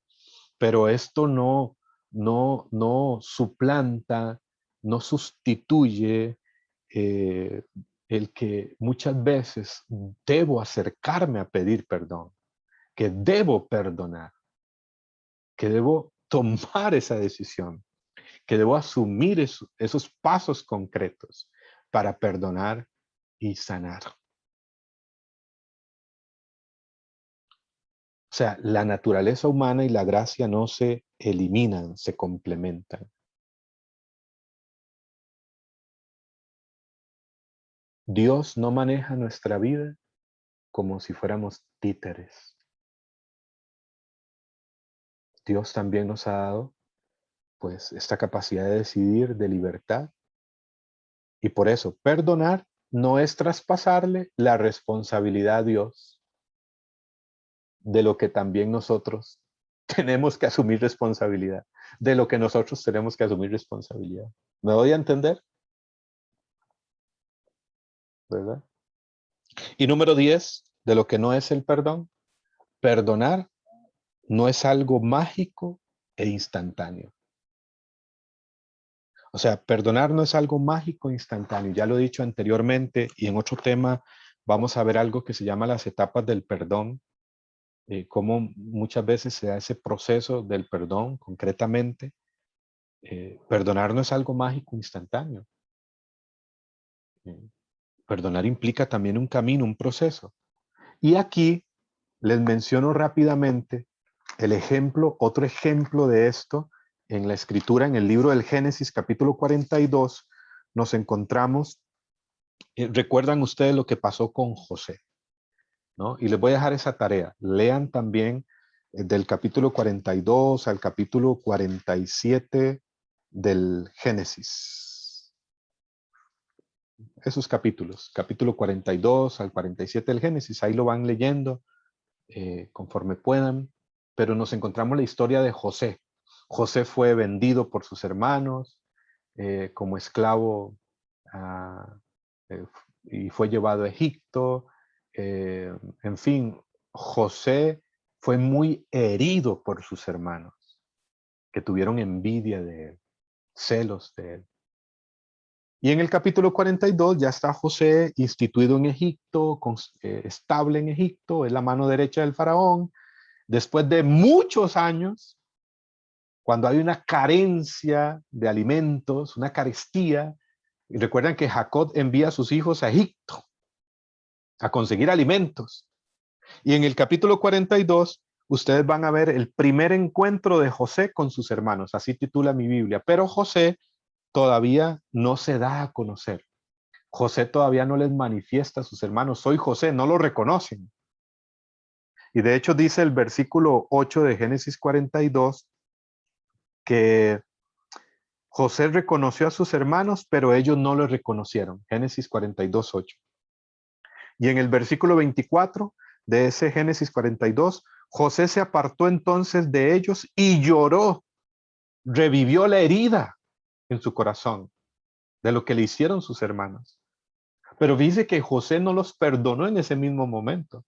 Pero esto no suplanta, no sustituye el que muchas veces debo acercarme a pedir perdón, que debo perdonar, que debo tomar esa decisión, que debo asumir esos pasos concretos para perdonar y sanar. O sea, la naturaleza humana y la gracia no se eliminan, se complementan. Dios no maneja nuestra vida como si fuéramos títeres. Dios también nos ha dado, pues, esta capacidad de decidir, de libertad. Y por eso, perdonar no es traspasarle la responsabilidad a Dios de lo que también nosotros tenemos que asumir responsabilidad, de lo que nosotros tenemos que asumir responsabilidad. ¿Me doy a entender? ¿Verdad? Y número 10, de lo que no es el perdón. Perdonar no es algo mágico e instantáneo. O sea, perdonar no es algo mágico e instantáneo. Ya lo he dicho anteriormente, y en otro tema vamos a ver algo que se llama las etapas del perdón, cómo muchas veces se da ese proceso del perdón concretamente. Perdonar no es algo mágico e instantáneo. Eh, Perdonar implica también un camino, un proceso. Y aquí les menciono rápidamente el ejemplo, otro ejemplo de esto en la escritura, en el libro del Génesis, capítulo 42, nos encontramos, recuerdan ustedes lo que pasó con José, ¿no? Y les voy a dejar esa tarea. Lean también del capítulo 42 al capítulo 47, del Génesis. Esos capítulos, capítulo 42 al 47 del Génesis, ahí lo van leyendo conforme puedan, pero nos encontramos la historia de José. José fue vendido por sus hermanos como esclavo eh, y fue llevado a Egipto. En fin, José fue muy herido por sus hermanos, que tuvieron envidia de él, celos de él. Y en el capítulo 42 ya está José instituido en Egipto, estable en Egipto, es la mano derecha del faraón. Después de muchos años, cuando hay una carencia de alimentos, una carestía, y recuerdan que Jacob envía a sus hijos a Egipto a conseguir alimentos. Y en el capítulo 42, ustedes van a ver el primer encuentro de José con sus hermanos, así titula mi Biblia. Pero José todavía no se da a conocer. José todavía no les manifiesta a sus hermanos, soy José, no lo reconocen. Y de hecho dice el versículo 8 de Génesis 42 que José reconoció a sus hermanos, pero ellos no lo reconocieron. Génesis 42, 8. Y en el versículo 24 de ese Génesis 42, José se apartó entonces de ellos y lloró, revivió la herida en su corazón de lo que le hicieron sus hermanos. Pero dice que José no los perdonó en ese mismo momento.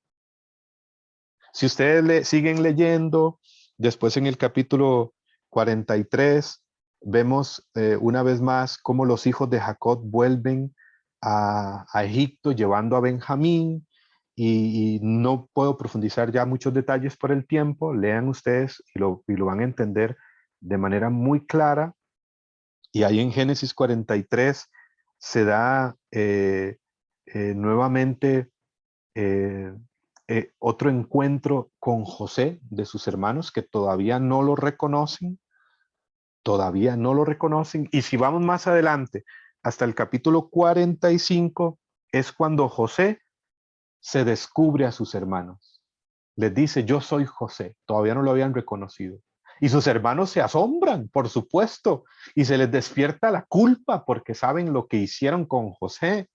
Si ustedes siguen leyendo, después en el capítulo 43, vemos una vez más cómo los hijos de Jacob vuelven a Egipto llevando a Benjamín, y no puedo profundizar ya muchos detalles por el tiempo. Lean ustedes y lo van a entender de manera muy clara. Y ahí en Génesis 43 se da nuevamente otro encuentro con José de sus hermanos que todavía no lo reconocen, y si vamos más adelante hasta el capítulo 45 es cuando José se descubre a sus hermanos, les dice yo soy José, todavía no lo habían reconocido, y sus hermanos se asombran, por supuesto, y se les despierta la culpa porque saben lo que hicieron con José,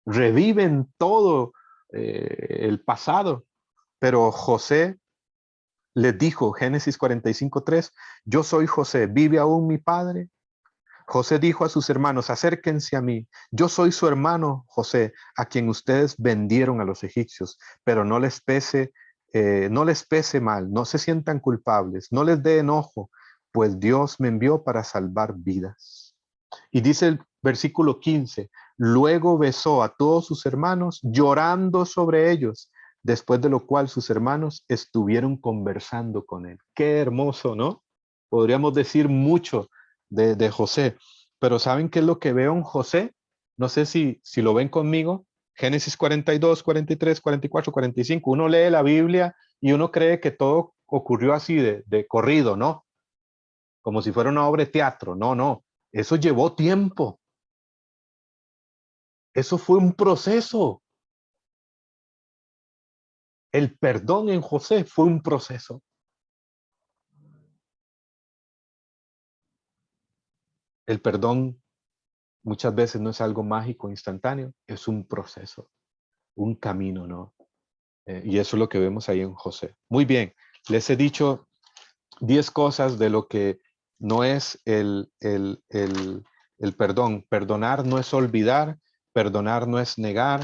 reviven todo el pasado. Pero José les dijo, Génesis 45:3, yo soy José, ¿vive aún mi padre? José dijo a sus hermanos, acérquense a mí, yo soy su hermano José, a quien ustedes vendieron a los egipcios, pero no les pese mal, no se sientan culpables, no les dé enojo, pues Dios me envió para salvar vidas. Y dice el versículo 15, luego besó a todos sus hermanos, llorando sobre ellos, después de lo cual sus hermanos estuvieron conversando con él. Qué hermoso, ¿no? Podríamos decir mucho de José, pero ¿saben qué es lo que veo en José? No sé si lo ven conmigo. Génesis 42, 43, 44, 45. Uno lee la Biblia y uno cree que todo ocurrió así de corrido, ¿no? Como si fuera una obra de teatro. No, no. Eso llevó tiempo. Eso fue un proceso. El perdón en José fue un proceso. El perdón muchas veces no es algo mágico, instantáneo, es un proceso, un camino, ¿no? Y eso es lo que vemos ahí en José. Muy bien, les he dicho 10 cosas de lo que no es el perdón. Perdonar no es olvidar, perdonar no es negar,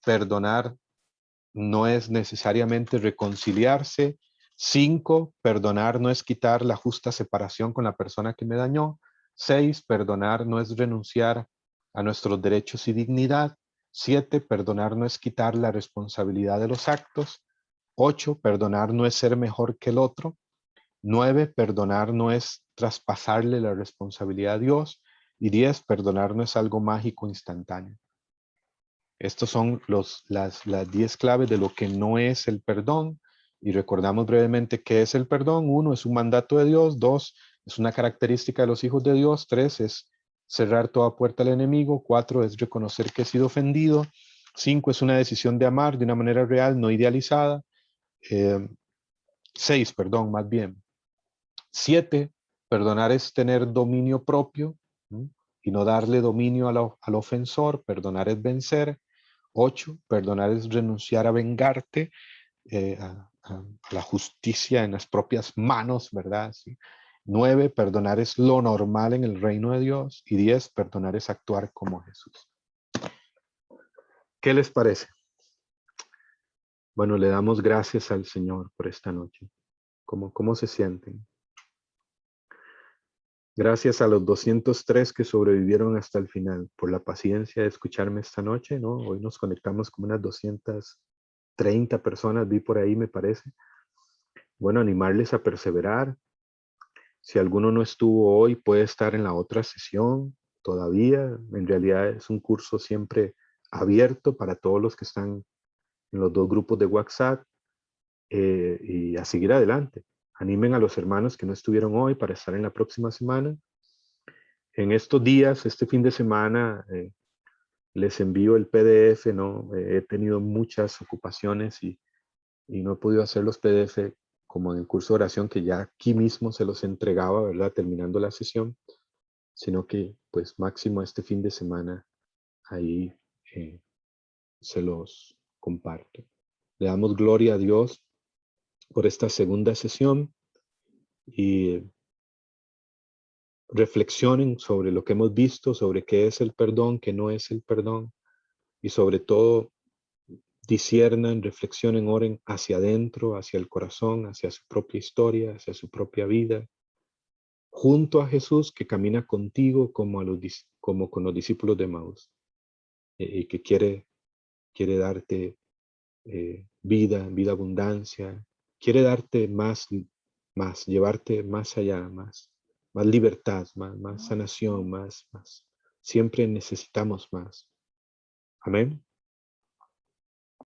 perdonar no es necesariamente reconciliarse. 5, perdonar no es quitar la justa separación con la persona que me dañó. 6, perdonar no es renunciar a nuestros derechos y dignidad. 7, perdonar no es quitar la responsabilidad de los actos. 8, perdonar no es ser mejor que el otro. 9, perdonar no es traspasarle la responsabilidad a Dios. Y 10, perdonar no es algo mágico instantáneo. Estos son las 10 claves de lo que no es el perdón. Y recordamos brevemente qué es el perdón. 1, es un mandato de Dios. 2, es una característica de los hijos de Dios. 3, es cerrar toda puerta al enemigo. 4, es reconocer que he sido ofendido. 5, es una decisión de amar de una manera real, no idealizada. 6, perdón, más bien. 7, Perdonar es tener dominio propio, ¿no? Y no darle dominio al ofensor. Perdonar es vencer. 8, perdonar es renunciar a vengarte, a la justicia en las propias manos, ¿verdad? ¿Sí? 9, perdonar es lo normal en el reino de Dios. Y 10, perdonar es actuar como Jesús. ¿Qué les parece? Bueno, le damos gracias al Señor por esta noche. ¿Cómo se sienten? Gracias a los 203 que sobrevivieron hasta el final por la paciencia de escucharme esta noche, ¿no? Hoy nos conectamos como unas 230 personas, vi por ahí, me parece. Bueno, animarles a perseverar. Si alguno no estuvo hoy, puede estar en la otra sesión todavía. En realidad es un curso siempre abierto para todos los que están en los 2 grupos de WhatsApp, y a seguir adelante. Animen a los hermanos que no estuvieron hoy para estar en la próxima semana. En estos días, este fin de semana, les envío el PDF, ¿no? He tenido muchas ocupaciones y no he podido hacer los PDF como en el curso de oración, que ya aquí mismo se los entregaba, ¿verdad? Terminando la sesión, sino que pues máximo este fin de semana ahí se los comparto. Le damos gloria a Dios por esta segunda sesión y reflexionen sobre lo que hemos visto, sobre qué es el perdón, qué no es el perdón, y sobre todo disciernan, reflexionen, oren hacia adentro, hacia el corazón, hacia su propia historia, hacia su propia vida, junto a Jesús que camina contigo como con los discípulos de Emaús, y que quiere darte vida, abundancia, quiere darte más, llevarte más allá, más libertad, más sanación, más. Siempre necesitamos más. Amén.